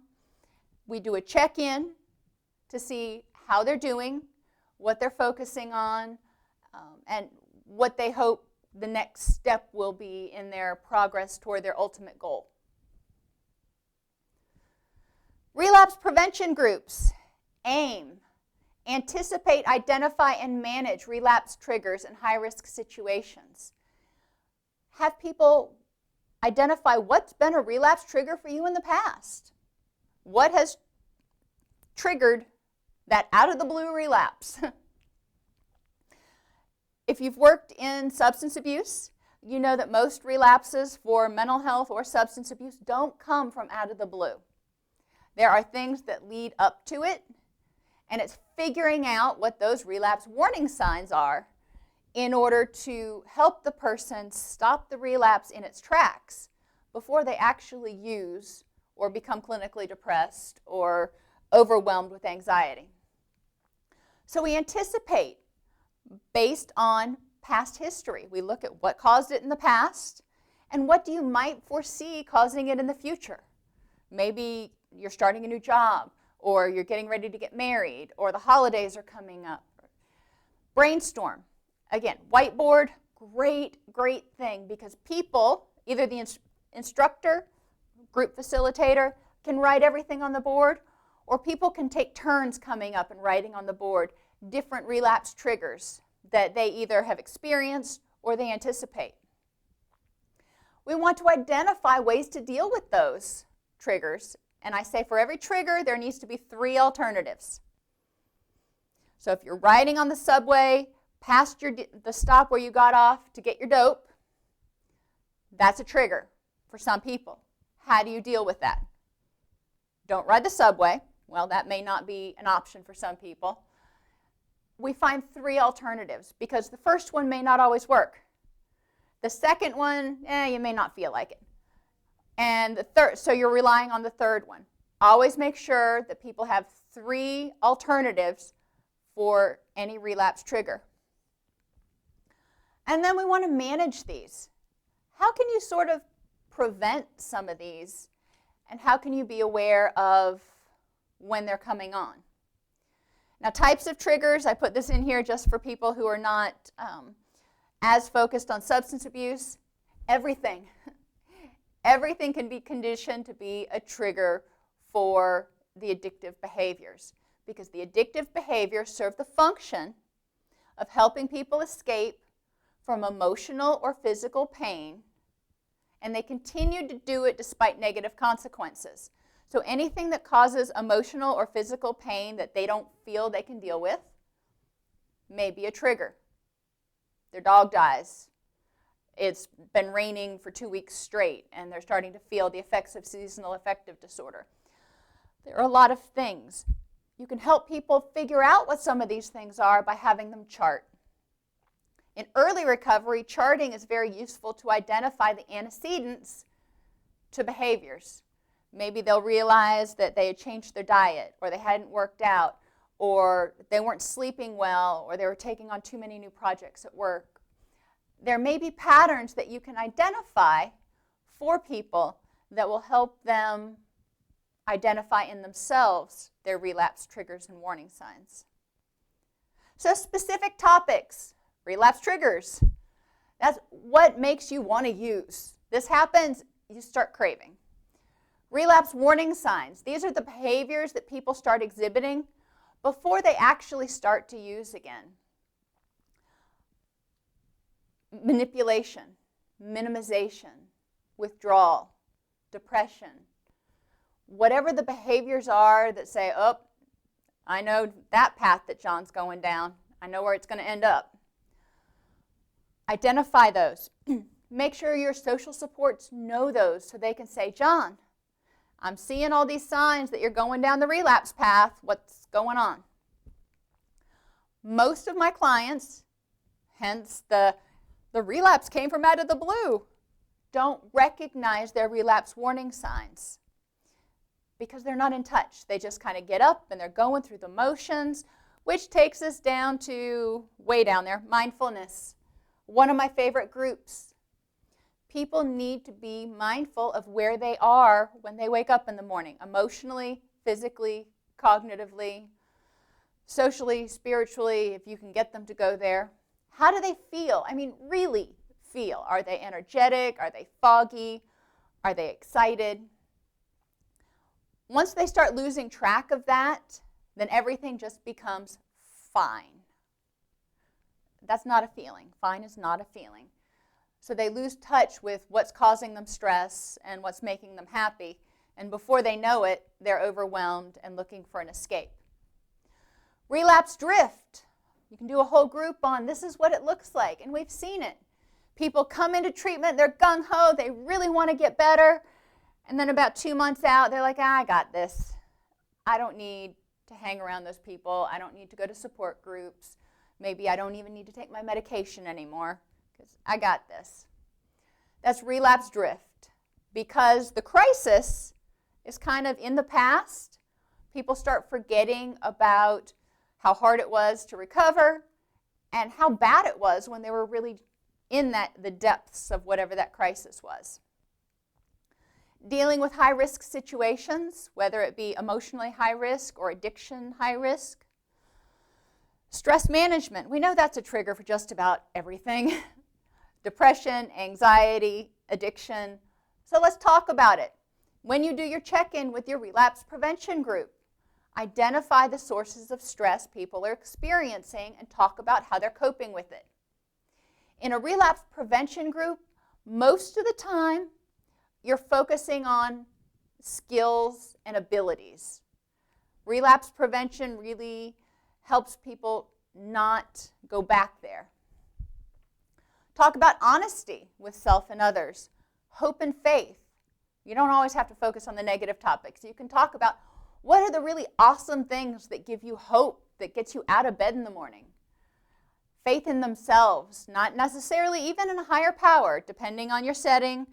we do a check-in to see how they're doing, what they're focusing on, and what they hope the next step will be in their progress toward their ultimate goal. Relapse prevention groups aim Anticipate, identify, and manage relapse triggers in high-risk situations. Have people identify what's been a relapse trigger for you in the past. What has triggered that out-of-the-blue relapse? If you've worked in substance abuse, you know that most relapses for mental health or substance abuse don't come from out of the blue. There are things that lead up to it, and it's figuring out what those relapse warning signs are in order to help the person stop the relapse in its tracks before they actually use or become clinically depressed or overwhelmed with anxiety. So we anticipate based on past history. We look at what caused it in the past and what you might foresee causing it in the future. Maybe you're starting a new job, or you're getting ready to get married, or the holidays are coming up. Brainstorm. Again, whiteboard, great thing, because people, either the instructor, group facilitator, can write everything on the board, or people can take turns coming up and writing on the board different relapse triggers that they either have experienced or they anticipate. We want to identify ways to deal with those triggers, and I say for every trigger there needs to be 3 alternatives. So if you're riding on the subway past the stop where you got off to get your dope, that's a trigger for some people. How do you deal with that? Don't ride the subway. Well, that may not be an option for some people. We find 3 alternatives because the first one may not always work. The second one, you may not feel like it. And the third, so you're relying on the third one. Always make sure that people have 3 alternatives for any relapse trigger. And then we want to manage these. How can you sort of prevent some of these, and how can you be aware of when they're coming on? Now, types of triggers, I put this in here just for people who are not as focused on substance abuse. Everything. Everything can be conditioned to be a trigger for the addictive behaviors, because the addictive behaviors serve the function of helping people escape from emotional or physical pain, and they continue to do it despite negative consequences. So anything that causes emotional or physical pain that they don't feel they can deal with may be a trigger. Their dog dies. It's been raining for 2 weeks straight, and they're starting to feel the effects of seasonal affective disorder. There are a lot of things. You can help people figure out what some of these things are by having them chart. In early recovery, charting is very useful to identify the antecedents to behaviors. Maybe they'll realize that they had changed their diet, or they hadn't worked out, or they weren't sleeping well, or they were taking on too many new projects at work. There may be patterns that you can identify for people that will help them identify in themselves their relapse triggers and warning signs. So specific topics, relapse triggers. That's what makes you want to use. This happens, you start craving. Relapse warning signs. These are the behaviors that people start exhibiting before they actually start to use again. Manipulation, minimization, withdrawal, depression. Whatever the behaviors are that say, oh, I know that path that John's going down. I know where it's going to end up. Identify those. Make sure your social supports know those so they can say, John, I'm seeing all these signs that you're going down the relapse path. What's going on? Most of my clients, hence the relapse came from out of the blue, don't recognize their relapse warning signs because they're not in touch. They just kind of get up and they're going through the motions, which takes us down to, way down there, mindfulness. One of my favorite groups. People need to be mindful of where they are when they wake up in the morning, emotionally, physically, cognitively, socially, spiritually, if you can get them to go there. How do they feel? I mean, really feel. Are they energetic? Are they foggy? Are they excited? Once they start losing track of that, then everything just becomes fine. That's not a feeling. Fine is not a feeling. So they lose touch with what's causing them stress and what's making them happy. And before they know it, they're overwhelmed and looking for an escape. Relapse drift. You can do a whole group on this is what it looks like, and we've seen it. People come into treatment, they're gung-ho, they really want to get better, and then about 2 months out, they're like, I got this. I don't need to hang around those people. I don't need to go to support groups. Maybe I don't even need to take my medication anymore because I got this. That's relapse drift. Because the crisis is kind of in the past, people start forgetting about how hard it was to recover and how bad it was when they were really in the depths of whatever that crisis was. Dealing with high-risk situations, whether it be emotionally high risk or addiction high risk. Stress management, we know that's a trigger for just about everything. Depression, anxiety, addiction. So let's talk about it. When you do your check-in with your relapse prevention group, identify the sources of stress people are experiencing and talk about how they're coping with it. In a relapse prevention group, most of the time, you're focusing on skills and abilities. Relapse prevention really helps people not go back there. Talk about honesty with self and others, hope and faith. You don't always have to focus on the negative topics. You can talk about what are the really awesome things that give you hope, that gets you out of bed in the morning. Faith in themselves, not necessarily even in a higher power, depending on your setting.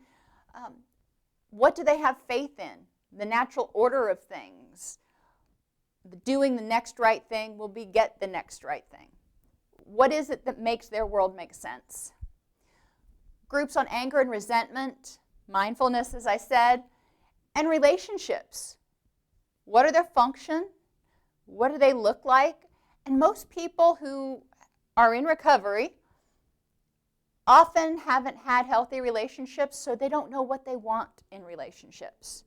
What do they have faith in? The natural order of things. Doing the next right thing will beget the next right thing. What is it that makes their world make sense? Groups on anger and resentment, mindfulness, as I said, and relationships. What are their function? What do they look like? And most people who are in recovery often haven't had healthy relationships, so they don't know what they want in relationships.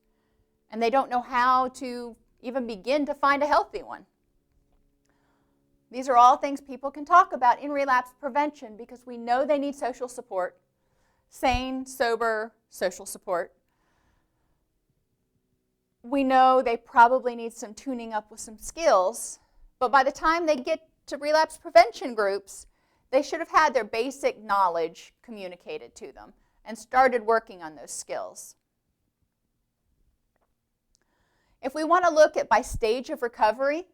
And they don't know how to even begin to find a healthy one. These are all things people can talk about in relapse prevention because we know they need social support, sane, sober social support. We know they probably need some tuning up with some skills, but by the time they get to relapse prevention groups, they should have had their basic knowledge communicated to them and started working on those skills. If we want to look at by stage of recovery,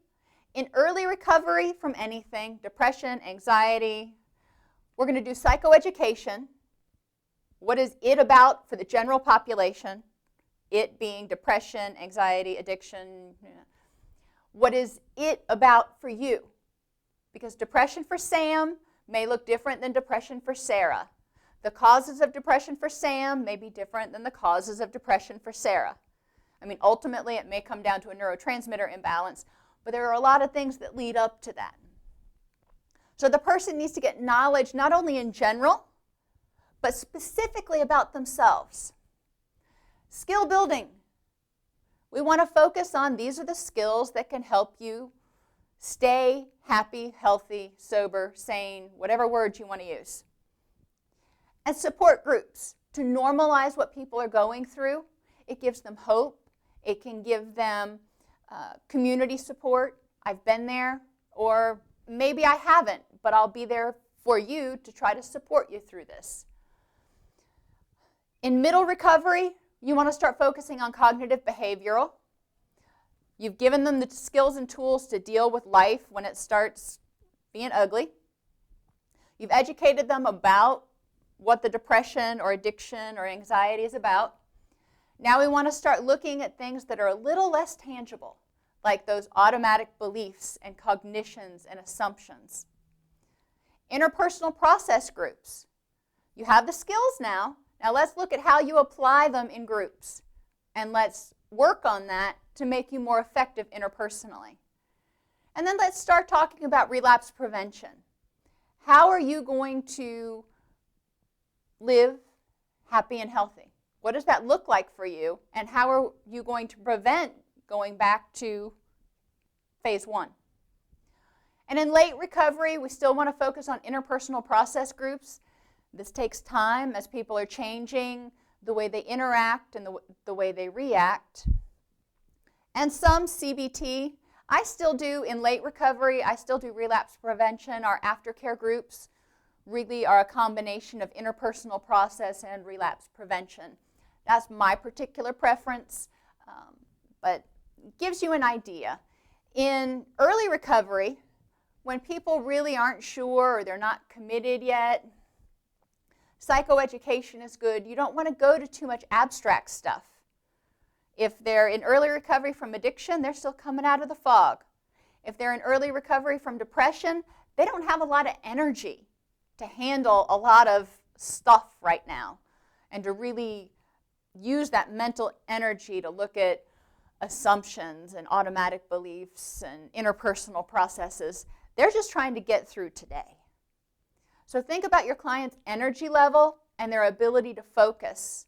in early recovery from anything, depression, anxiety, we're going to do psychoeducation. What is it about for the general population? It being depression, anxiety, addiction. What is it about for you? Because depression for Sam may look different than depression for Sarah. The causes of depression for Sam may be different than the causes of depression for Sarah. I mean, ultimately, it may come down to a neurotransmitter imbalance, but there are a lot of things that lead up to that. So the person needs to get knowledge not only in general, but specifically about themselves. Skill building. We want to focus on these are the skills that can help you stay happy, healthy, sober, sane, whatever words you want to use. And support groups to normalize what people are going through. It gives them hope. It can give them community support. I've been there, or maybe I haven't, but I'll be there for you to try to support you through this. In middle recovery, you want to start focusing on cognitive behavioral. You've given them the skills and tools to deal with life when it starts being ugly. You've educated them about what the depression or addiction or anxiety is about. Now we want to start looking at things that are a little less tangible, like those automatic beliefs and cognitions and assumptions. Interpersonal process groups. You have the skills now. Now let's look at how you apply them in groups, and let's work on that to make you more effective interpersonally. And then let's start talking about relapse prevention. How are you going to live happy and healthy? What does that look like for you, and how are you going to prevent going back to phase one? And in late recovery, we still want to focus on interpersonal process groups. This takes time as people are changing the way they interact and the way they react. And some CBT, I still do in late recovery, I still do relapse prevention. Our aftercare groups really are a combination of interpersonal process and relapse prevention. That's my particular preference, but it gives you an idea. In early recovery, when people really aren't sure or they're not committed yet, psychoeducation is good. You don't want to go to too much abstract stuff. If they're in early recovery from addiction, they're still coming out of the fog. If they're in early recovery from depression, they don't have a lot of energy to handle a lot of stuff right now and to really use that mental energy to look at assumptions and automatic beliefs and interpersonal processes. They're just trying to get through today. So think about your client's energy level and their ability to focus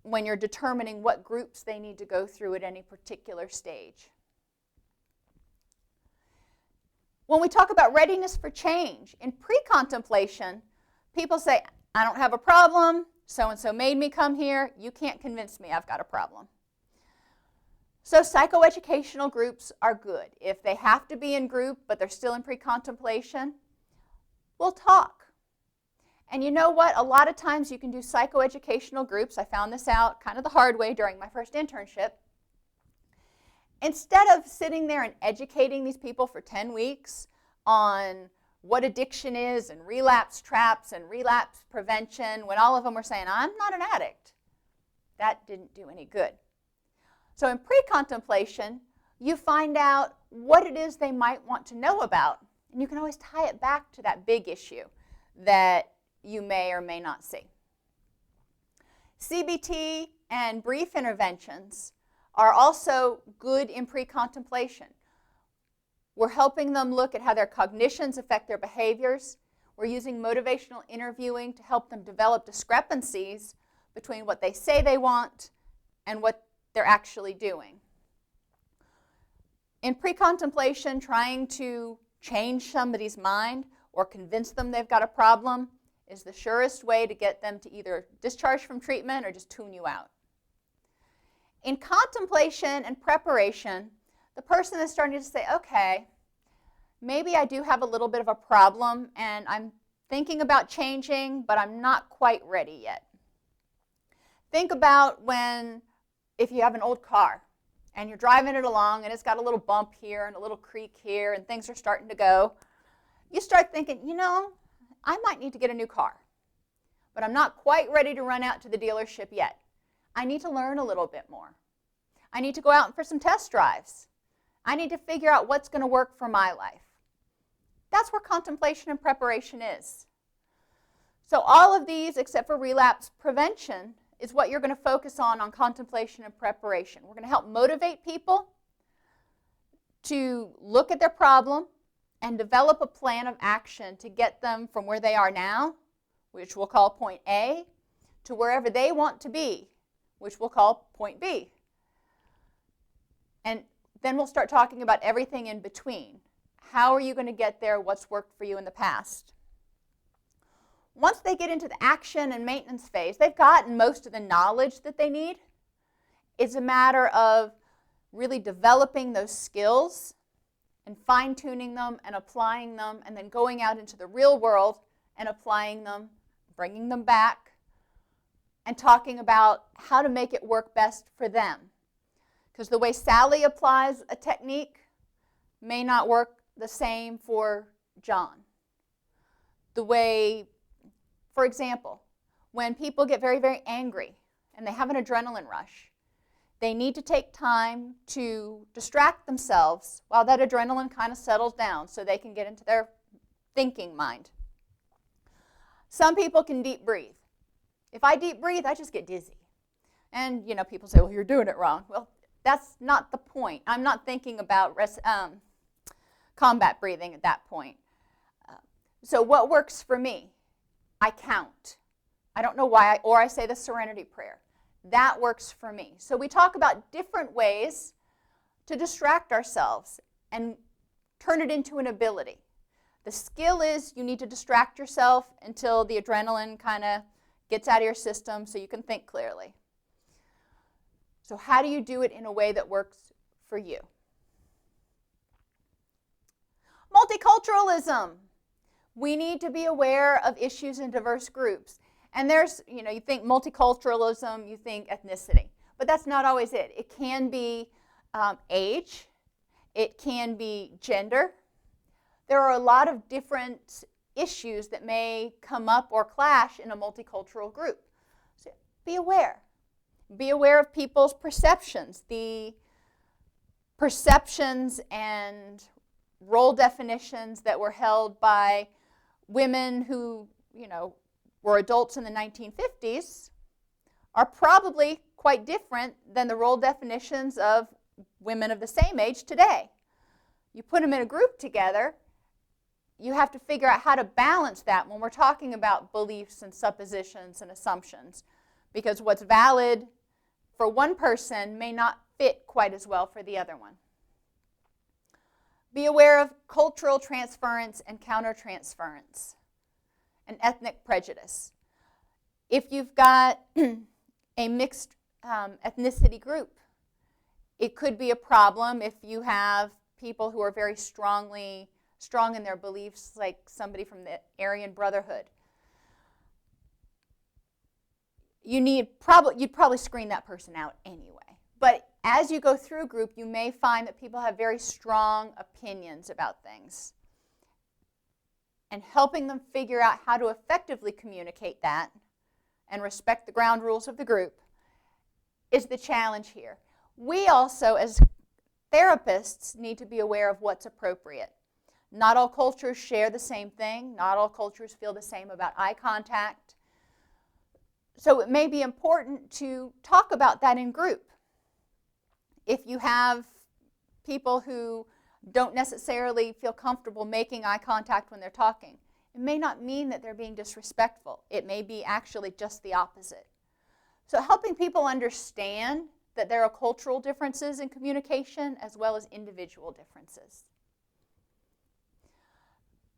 when you're determining what groups they need to go through at any particular stage. When we talk about readiness for change, in pre-contemplation, people say, I don't have a problem, so-and-so made me come here, you can't convince me I've got a problem. So psychoeducational groups are good. If they have to be in group, but they're still in pre-contemplation, we'll talk. And you know what? A lot of times you can do psychoeducational groups. I found this out kind of the hard way during my first internship. Instead of sitting there and educating these people for 10 weeks on what addiction is and relapse traps and relapse prevention, when all of them were saying, I'm not an addict, that didn't do any good. So in pre-contemplation, you find out what it is they might want to know about, and you can always tie it back to that big issue that you may or may not see. CBT and brief interventions are also good in pre-contemplation. We're helping them look at how their cognitions affect their behaviors. We're using motivational interviewing to help them develop discrepancies between what they say they want and what they're actually doing. In pre-contemplation, trying to change somebody's mind or convince them they've got a problem is the surest way to get them to either discharge from treatment or just tune you out. In contemplation and preparation, the person is starting to say, okay, maybe I do have a little bit of a problem and I'm thinking about changing, but I'm not quite ready yet. Think about if you have an old car and you're driving it along and it's got a little bump here and a little creak here and things are starting to go, you start thinking, you know, I might need to get a new car, but I'm not quite ready to run out to the dealership yet. I need to learn a little bit more. I need to go out for some test drives. I need to figure out what's going to work for my life. That's where contemplation and preparation is. So all of these, except for relapse prevention, is what you're going to focus on contemplation and preparation. We're going to help motivate people to look at their problem and develop a plan of action to get them from where they are now, which we'll call point A, to wherever they want to be, which we'll call point B. And then we'll start talking about everything in between. How are you going to get there? What's worked for you in the past? Once they get into the action and maintenance phase, they've gotten most of the knowledge that they need. It's a matter of really developing those skills and fine-tuning them and applying them and then going out into the real world and applying them, bringing them back, and talking about how to make it work best for them. Because the way Sally applies a technique may not work the same for John. The way, for example, when people get very, very angry and they have an adrenaline rush, they need to take time to distract themselves while that adrenaline kind of settles down so they can get into their thinking mind. Some people can deep breathe. If I deep breathe, I just get dizzy. And, you know, people say, well, you're doing it wrong. Well, that's not the point. I'm not thinking about combat breathing at that point. So what works for me? I count. I don't know why, or I say the serenity prayer. That works for me. So we talk about different ways to distract ourselves and turn it into an ability. The skill is you need to distract yourself until the adrenaline kind of gets out of your system so you can think clearly. So how do you do it in a way that works for you? Multiculturalism. We need to be aware of issues in diverse groups. And there's, you think multiculturalism, you think ethnicity. But that's not always it. It can be age. It can be gender. There are a lot of different issues that may come up or clash in a multicultural group. So be aware. Be aware of people's perceptions. The perceptions and role definitions that were held by women who, were adults in the 1950s are probably quite different than the role definitions of women of the same age today. You put them in a group together, you have to figure out how to balance that when we're talking about beliefs and suppositions and assumptions, because what's valid for one person may not fit quite as well for the other one. Be aware of cultural transference and countertransference and ethnic prejudice. If you've got a mixed ethnicity group, it could be a problem if you have people who are very strong in their beliefs, like somebody from the Aryan Brotherhood. You'd probably screen that person out anyway. But as you go through a group, you may find that people have very strong opinions about things. And helping them figure out how to effectively communicate that and respect the ground rules of the group is the challenge here. We also, as therapists, need to be aware of what's appropriate. Not all cultures share the same thing. Not all cultures feel the same about eye contact. So it may be important to talk about that in group. If you have people who don't necessarily feel comfortable making eye contact when they're talking, it may not mean that they're being disrespectful. It may be actually just the opposite. So helping people understand that there are cultural differences in communication as well as individual differences.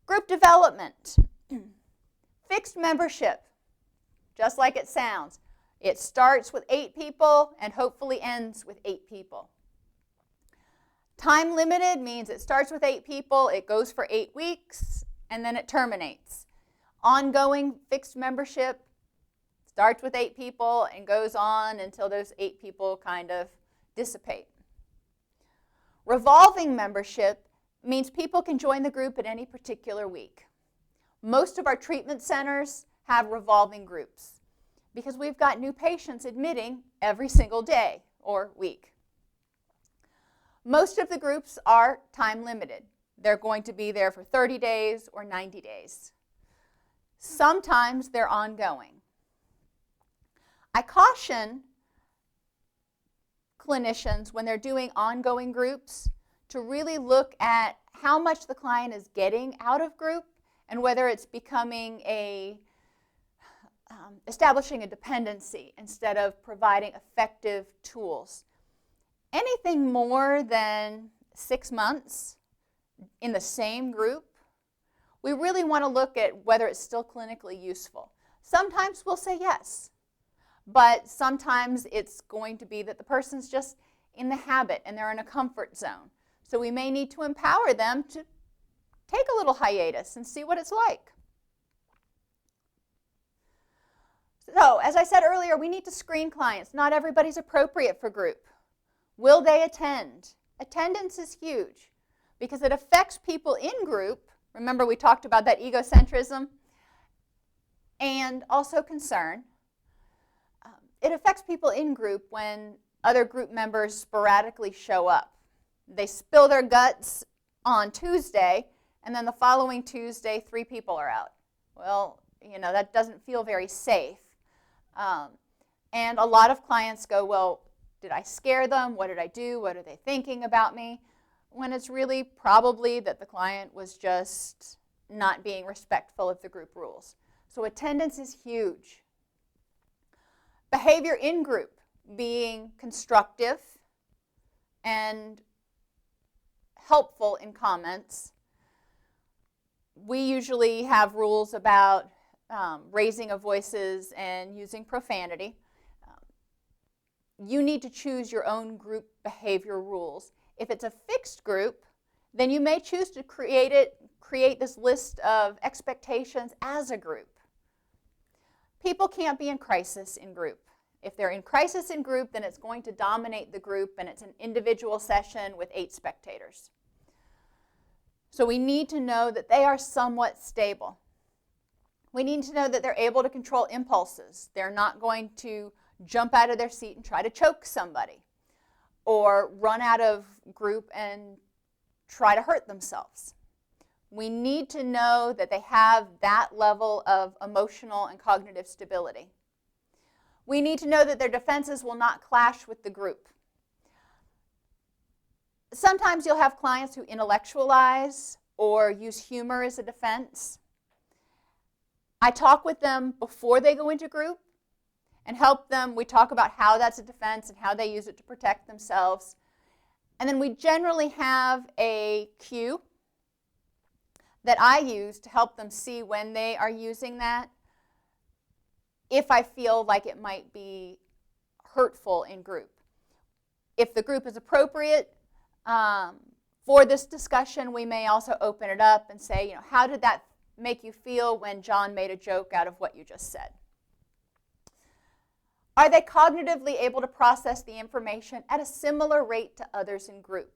Group development. Fixed membership, just like it sounds. It starts with 8 people and hopefully ends with 8 people. Time limited means it starts with 8 people, it goes for 8 weeks, and then it terminates. Ongoing fixed membership starts with 8 people and goes on until those 8 people kind of dissipate. Revolving membership means people can join the group at any particular week. Most of our treatment centers have revolving groups because we've got new patients admitting every single day or week. Most of the groups are time limited. They're going to be there for 30 days or 90 days. Sometimes they're ongoing. I caution clinicians when they're doing ongoing groups to really look at how much the client is getting out of group and whether it's becoming establishing a dependency instead of providing effective tools. Anything more than 6 months in the same group, we really want to look at whether it's still clinically useful. Sometimes we'll say yes, but sometimes it's going to be that the person's just in the habit and they're in a comfort zone. So we may need to empower them to take a little hiatus and see what it's like. So, as I said earlier, we need to screen clients. Not everybody's appropriate for group. Will they attend? Attendance is huge because it affects people in group. Remember, we talked about that egocentrism and also concern. It affects people in group when other group members sporadically show up. They spill their guts on Tuesday, and then the following Tuesday, 3 people are out. Well, that doesn't feel very safe. And a lot of clients go, well, did I scare them? What did I do? What are they thinking about me? When it's really probably that the client was just not being respectful of the group rules. So attendance is huge. Behavior in group, being constructive and helpful in comments. We usually have rules about raising of voices and using profanity. You need to choose your own group behavior rules. If it's a fixed group, then you may choose to create this list of expectations as a group. People can't be in crisis in group. If they're in crisis in group, then it's going to dominate the group, and it's an individual session with 8 spectators. So we need to know that they are somewhat stable. We need to know that they're able to control impulses. They're not going to jump out of their seat and try to choke somebody, or run out of group and try to hurt themselves. We need to know that they have that level of emotional and cognitive stability. We need to know that their defenses will not clash with the group. Sometimes you'll have clients who intellectualize or use humor as a defense. I talk with them before they go into group and help them. We talk about how that's a defense and how they use it to protect themselves. And then we generally have a cue that I use to help them see when they are using that, if I feel like it might be hurtful in group. If the group is appropriate for this discussion, we may also open it up and say, how did that make you feel when John made a joke out of what you just said? Are they cognitively able to process the information at a similar rate to others in group?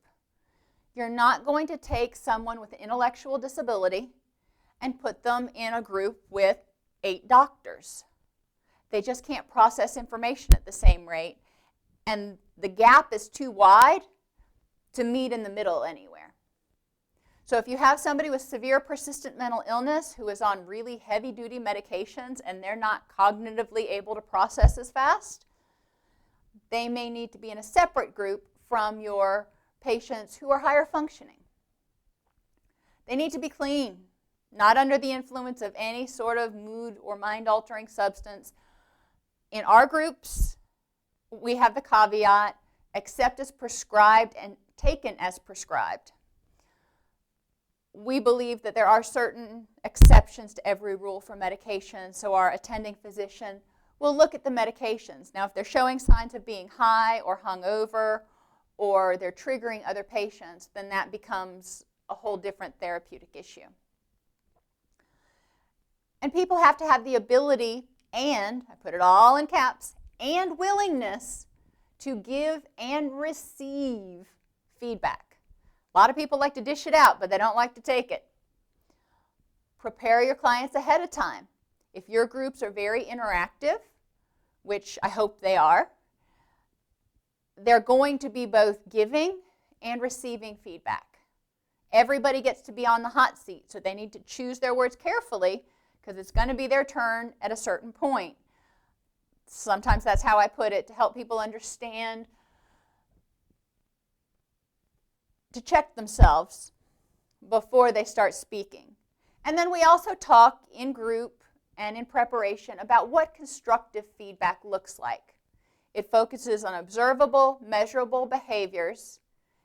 You're not going to take someone with an intellectual disability and put them in a group with 8 doctors. They just can't process information at the same rate, and the gap is too wide to meet in the middle anywhere. So if you have somebody with severe persistent mental illness who is on really heavy-duty medications and they're not cognitively able to process as fast, they may need to be in a separate group from your patients who are higher functioning. They need to be clean, not under the influence of any sort of mood or mind-altering substance. In our groups, we have the caveat, except as prescribed and taken as prescribed. We believe that there are certain exceptions to every rule for medication, so our attending physician will look at the medications. Now, if they're showing signs of being high or hungover, or they're triggering other patients, then that becomes a whole different therapeutic issue. And people have to have the ability, and, I put it all in caps, and willingness to give and receive feedback. A lot of people like to dish it out, but they don't like to take it. Prepare your clients ahead of time. If your groups are very interactive, which I hope they are, they're going to be both giving and receiving feedback. Everybody gets to be on the hot seat, so they need to choose their words carefully because it's going to be their turn at a certain point. Sometimes that's how I put it, to help people understand, to check themselves before they start speaking. And then we also talk in group and in preparation about what constructive feedback looks like. It focuses on observable, measurable behaviors.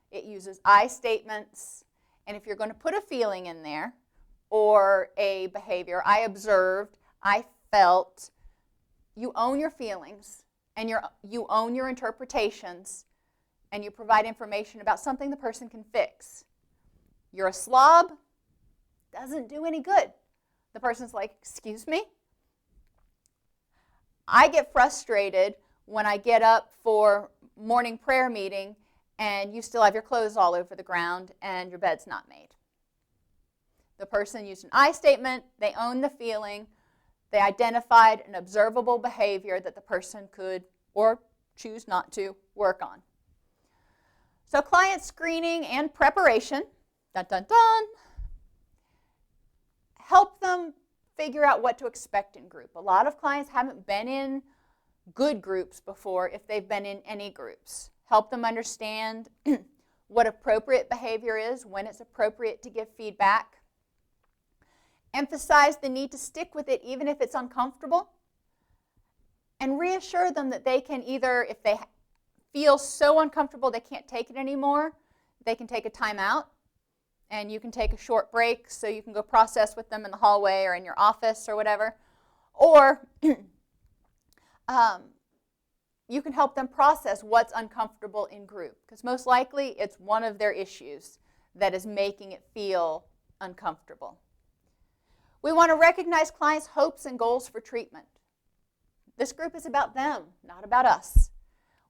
It uses I statements. And if you're going to put a feeling in there or a behavior, I observed, I felt, you own your feelings and you own your interpretations, and you provide information about something the person can fix. You're a slob, doesn't do any good. The person's like, excuse me? I get frustrated when I get up for morning prayer meeting and you still have your clothes all over the ground and your bed's not made. The person used an I statement, they own the feeling, they identified an observable behavior that the person could or choose not to work on. So client screening and preparation, dun dun dun, help them figure out what to expect in group. A lot of clients haven't been in good groups before if they've been in any groups. Help them understand what appropriate behavior is, when it's appropriate to give feedback. Emphasize the need to stick with it even if it's uncomfortable. And reassure them that they can either, if they feel so uncomfortable they can't take it anymore, they can take a time out and you can take a short break so you can go process with them in the hallway or in your office or whatever. Or you can help them process what's uncomfortable in group, because most likely it's one of their issues that is making it feel uncomfortable. We want to recognize clients' hopes and goals for treatment. This group is about them, not about us.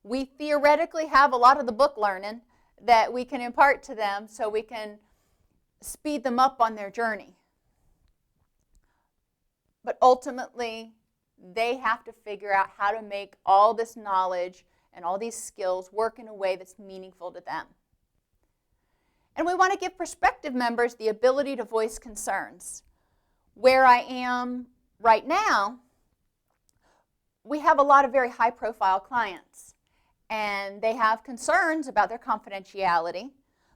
We theoretically have a lot of the book learning that we can impart to them so we can speed them up on their journey. But ultimately, they have to figure out how to make all this knowledge and all these skills work in a way that's meaningful to them. And we want to give prospective members the ability to voice concerns. Where I am right now, we have a lot of very high-profile clients, and they have concerns about their confidentiality,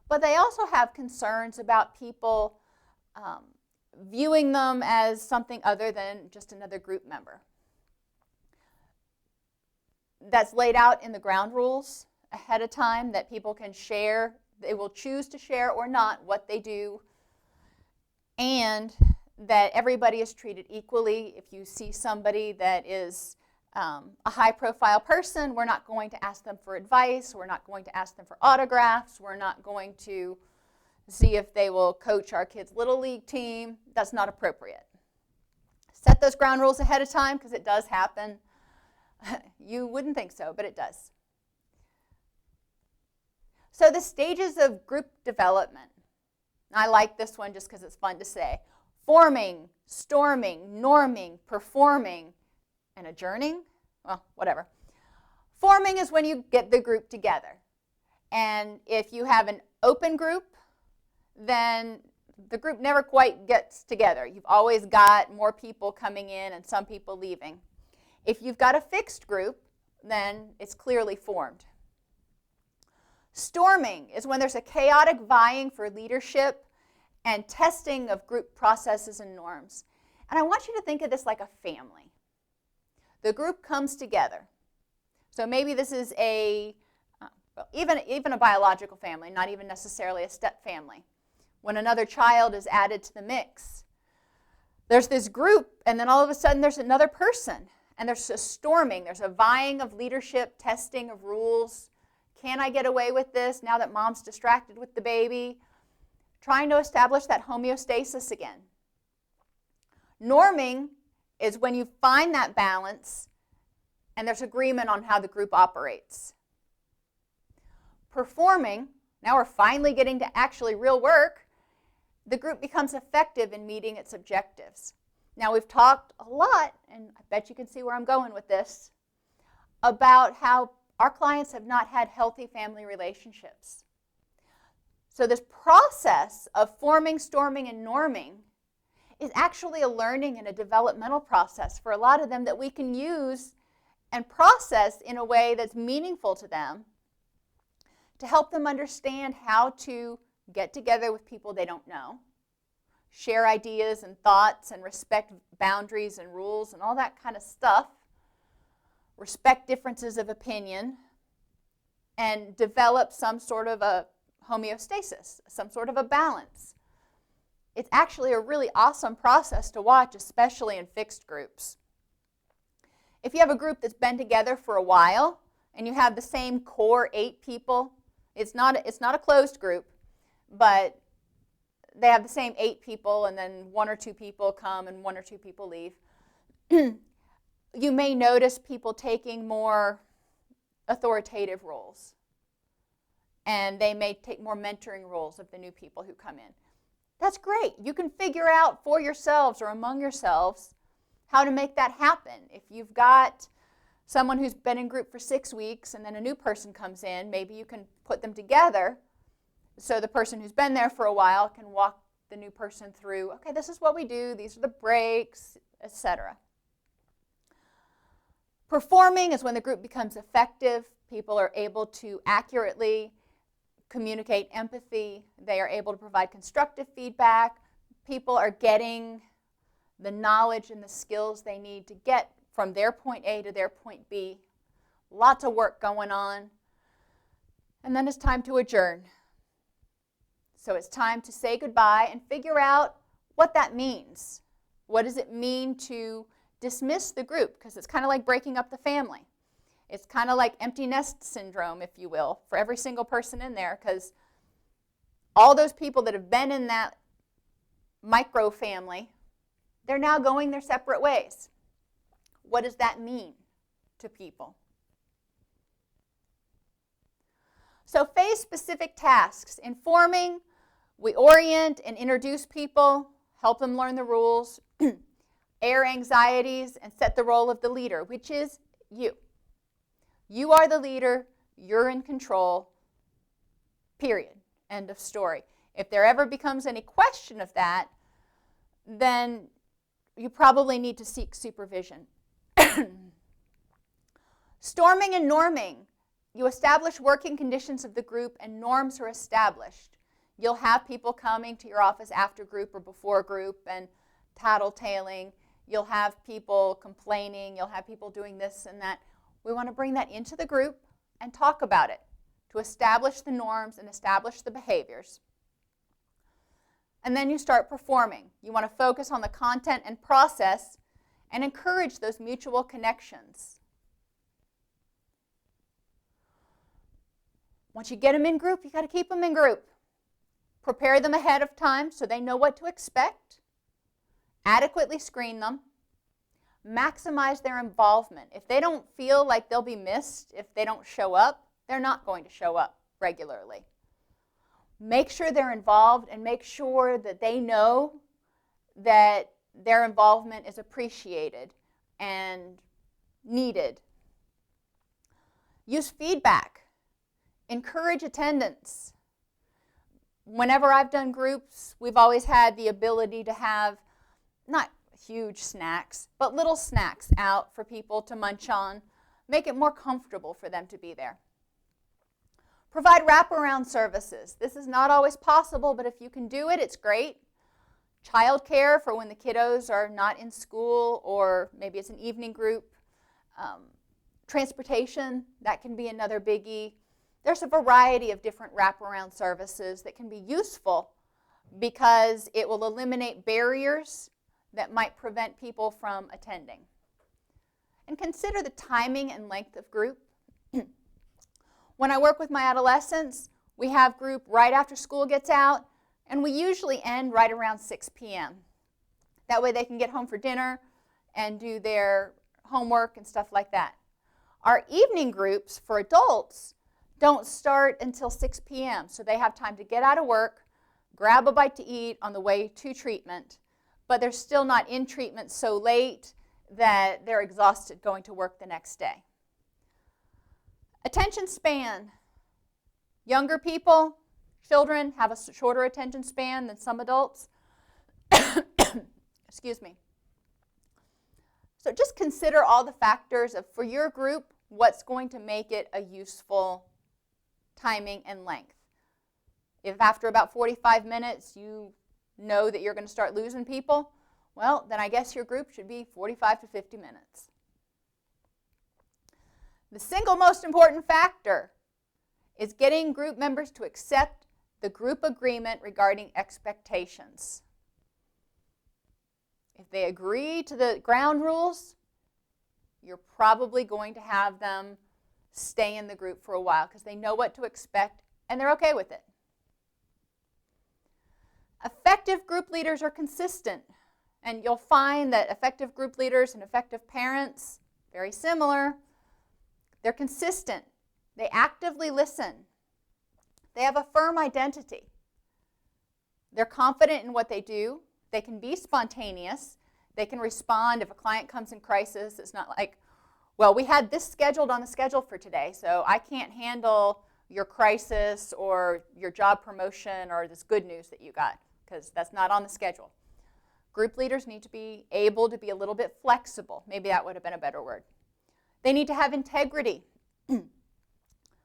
but they also have concerns about people viewing them as something other than just another group member. That's laid out in the ground rules ahead of time, that people can share. They will choose to share or not what they do, and that everybody is treated equally. If you see somebody that is a high-profile person, we're not going to ask them for advice. We're not going to ask them for autographs. We're not going to see if they will coach our kids' Little League team. That's not appropriate. Set those ground rules ahead of time, because it does happen. You wouldn't think so, but it does. So the stages of group development. I like this one just because it's fun to say. Forming, storming, norming, performing, and adjourning. Well, whatever. Forming is when you get the group together. And if you have an open group, then the group never quite gets together. You've always got more people coming in and some people leaving. If you've got a fixed group, then it's clearly formed. Storming is when there's a chaotic vying for leadership and testing of group processes and norms. And I want you to think of this like a family. The group comes together. So maybe this is even a biological family, not even necessarily a step family. When another child is added to the mix, there's this group, and then all of a sudden there's another person. And there's a storming, there's a vying of leadership, testing of rules. Can I get away with this now that mom's distracted with the baby? Trying to establish that homeostasis again. Norming is when you find that balance and there's agreement on how the group operates. Performing, now we're finally getting to actually real work. The group becomes effective in meeting its objectives. Now, we've talked a lot, and I bet you can see where I'm going with this, about how our clients have not had healthy family relationships. So this process of forming, storming, and norming is actually a learning and a developmental process for a lot of them that we can use and process in a way that's meaningful to them to help them understand how to get together with people they don't know, share ideas and thoughts and respect boundaries and rules and all that kind of stuff, respect differences of opinion, and develop some sort of a homeostasis, some sort of a balance. It's actually a really awesome process to watch, especially in fixed groups. If you have a group that's been together for a while and you have the same core 8 people, it's not a closed group, but they have the same 8 people, and then 1 or 2 people come and 1 or 2 people leave. You may notice people taking more authoritative roles, and they may take more mentoring roles of the new people who come in. That's great. You can figure out for yourselves or among yourselves how to make that happen. If you've got someone who's been in group for 6 weeks and then a new person comes in, maybe you can put them together so the person who's been there for a while can walk the new person through, okay, this is what we do, these are the breaks, etc. Performing is when the group becomes effective. People are able to accurately communicate empathy. They are able to provide constructive feedback. People are getting the knowledge and the skills they need to get from their point A to their point B. Lots of work going on. And then it's time to adjourn. So it's time to say goodbye and figure out what that means. What does it mean to dismiss the group? Because it's kind of like breaking up the family. It's kind of like empty nest syndrome, if you will, for every single person in there, because all those people that have been in that micro family, they're now going their separate ways. What does that mean to people? So phase-specific tasks. In forming, we orient and introduce people, help them learn the rules, air anxieties, and set the role of the leader, which is you. You are the leader. You're in control. Period. End of story. If there ever becomes any question of that, then you probably need to seek supervision. Storming and norming. You establish working conditions of the group and norms are established. You'll have people coming to your office after group or before group and tattletaling. You'll have people complaining. You'll have people doing this and that. We want to bring that into the group and talk about it to establish the norms and establish the behaviors. And then you start performing. You want to focus on the content and process and encourage those mutual connections. Once you get them in group, you got to keep them in group. Prepare them ahead of time so they know what to expect. Adequately screen them. Maximize their involvement. If they don't feel like they'll be missed, if they don't show up, they're not going to show up regularly. Make sure they're involved and make sure that they know that their involvement is appreciated and needed. Use feedback. Encourage attendance. Whenever I've done groups, we've always had the ability to have not huge snacks, but little snacks out for people to munch on. Make it more comfortable for them to be there. Provide wraparound services. This is not always possible, but if you can do it, it's great. Childcare for when the kiddos are not in school, or maybe it's an evening group. Transportation, that can be another biggie. There's a variety of different wraparound services that can be useful because it will eliminate barriers that might prevent people from attending. And consider the timing and length of group. When I work with my adolescents, we have group right after school gets out, and we usually end right around 6 p.m. That way they can get home for dinner and do their homework and stuff like that. Our evening groups for adults don't start until 6 p.m., so they have time to get out of work, grab a bite to eat on the way to treatment, but they're still not in treatment so late that they're exhausted going to work the next day. Attention span. Younger people, children, have a shorter attention span than some adults. Excuse me. So just consider all the factors of, for your group, what's going to make it a useful timing and length. If after about 45 minutes you know that you're going to start losing people, well, then I guess your group should be 45 to 50 minutes. The single most important factor is getting group members to accept the group agreement regarding expectations. If they agree to the ground rules, you're probably going to have them stay in the group for a while because they know what to expect and they're okay with it. Effective group leaders are consistent, and you'll find that effective group leaders and effective parents, very similar. They're consistent. They actively listen. They have a firm identity. They're confident in what they do. They can be spontaneous. They can respond if a client comes in crisis. It's not like, well, we had this scheduled on the schedule for today, so I can't handle your crisis or your job promotion or this good news that you got, because that's not on the schedule. Group leaders need to be able to be a little bit flexible. Maybe that would have been a better word. They need to have integrity.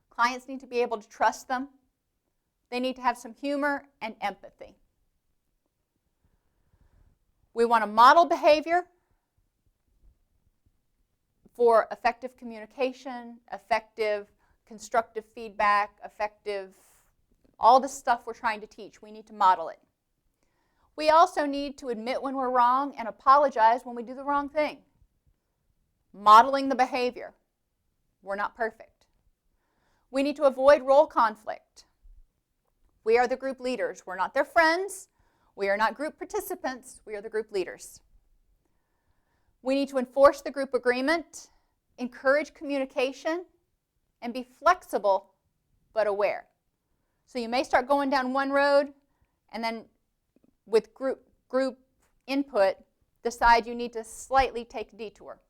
Clients need to be able to trust them. They need to have some humor and empathy. We want to model behavior for effective communication, effective constructive feedback, effective All the stuff we're trying to teach, we need to model it. We also need to admit when we're wrong and apologize when we do the wrong thing. Modeling the behavior. We're not perfect. We need to avoid role conflict. We are the group leaders. We're not their friends. We are not group participants. We are the group leaders. We need to enforce the group agreement, encourage communication, and be flexible but aware. So you may start going down one road and then with group input decide you need to slightly take a detour.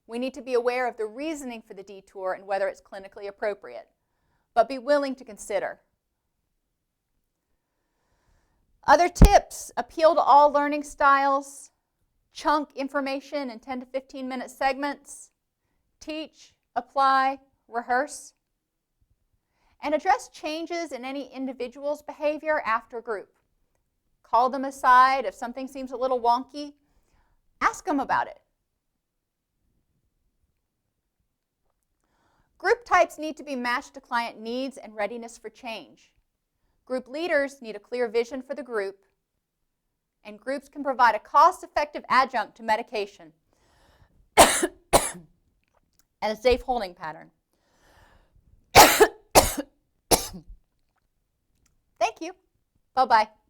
We need to be aware of the reasoning for the detour and whether it's clinically appropriate, but be willing to consider. Other tips: appeal to all learning styles, chunk information in 10 to 15 minute segments, teach, apply, rehearse, and address changes in any individual's behavior after group. Call them aside. If something seems a little wonky, ask them about it. Group types need to be matched to client needs and readiness for change. Group leaders need a clear vision for the group, and groups can provide a cost-effective adjunct to medication and a safe holding pattern. Thank you. Bye-bye.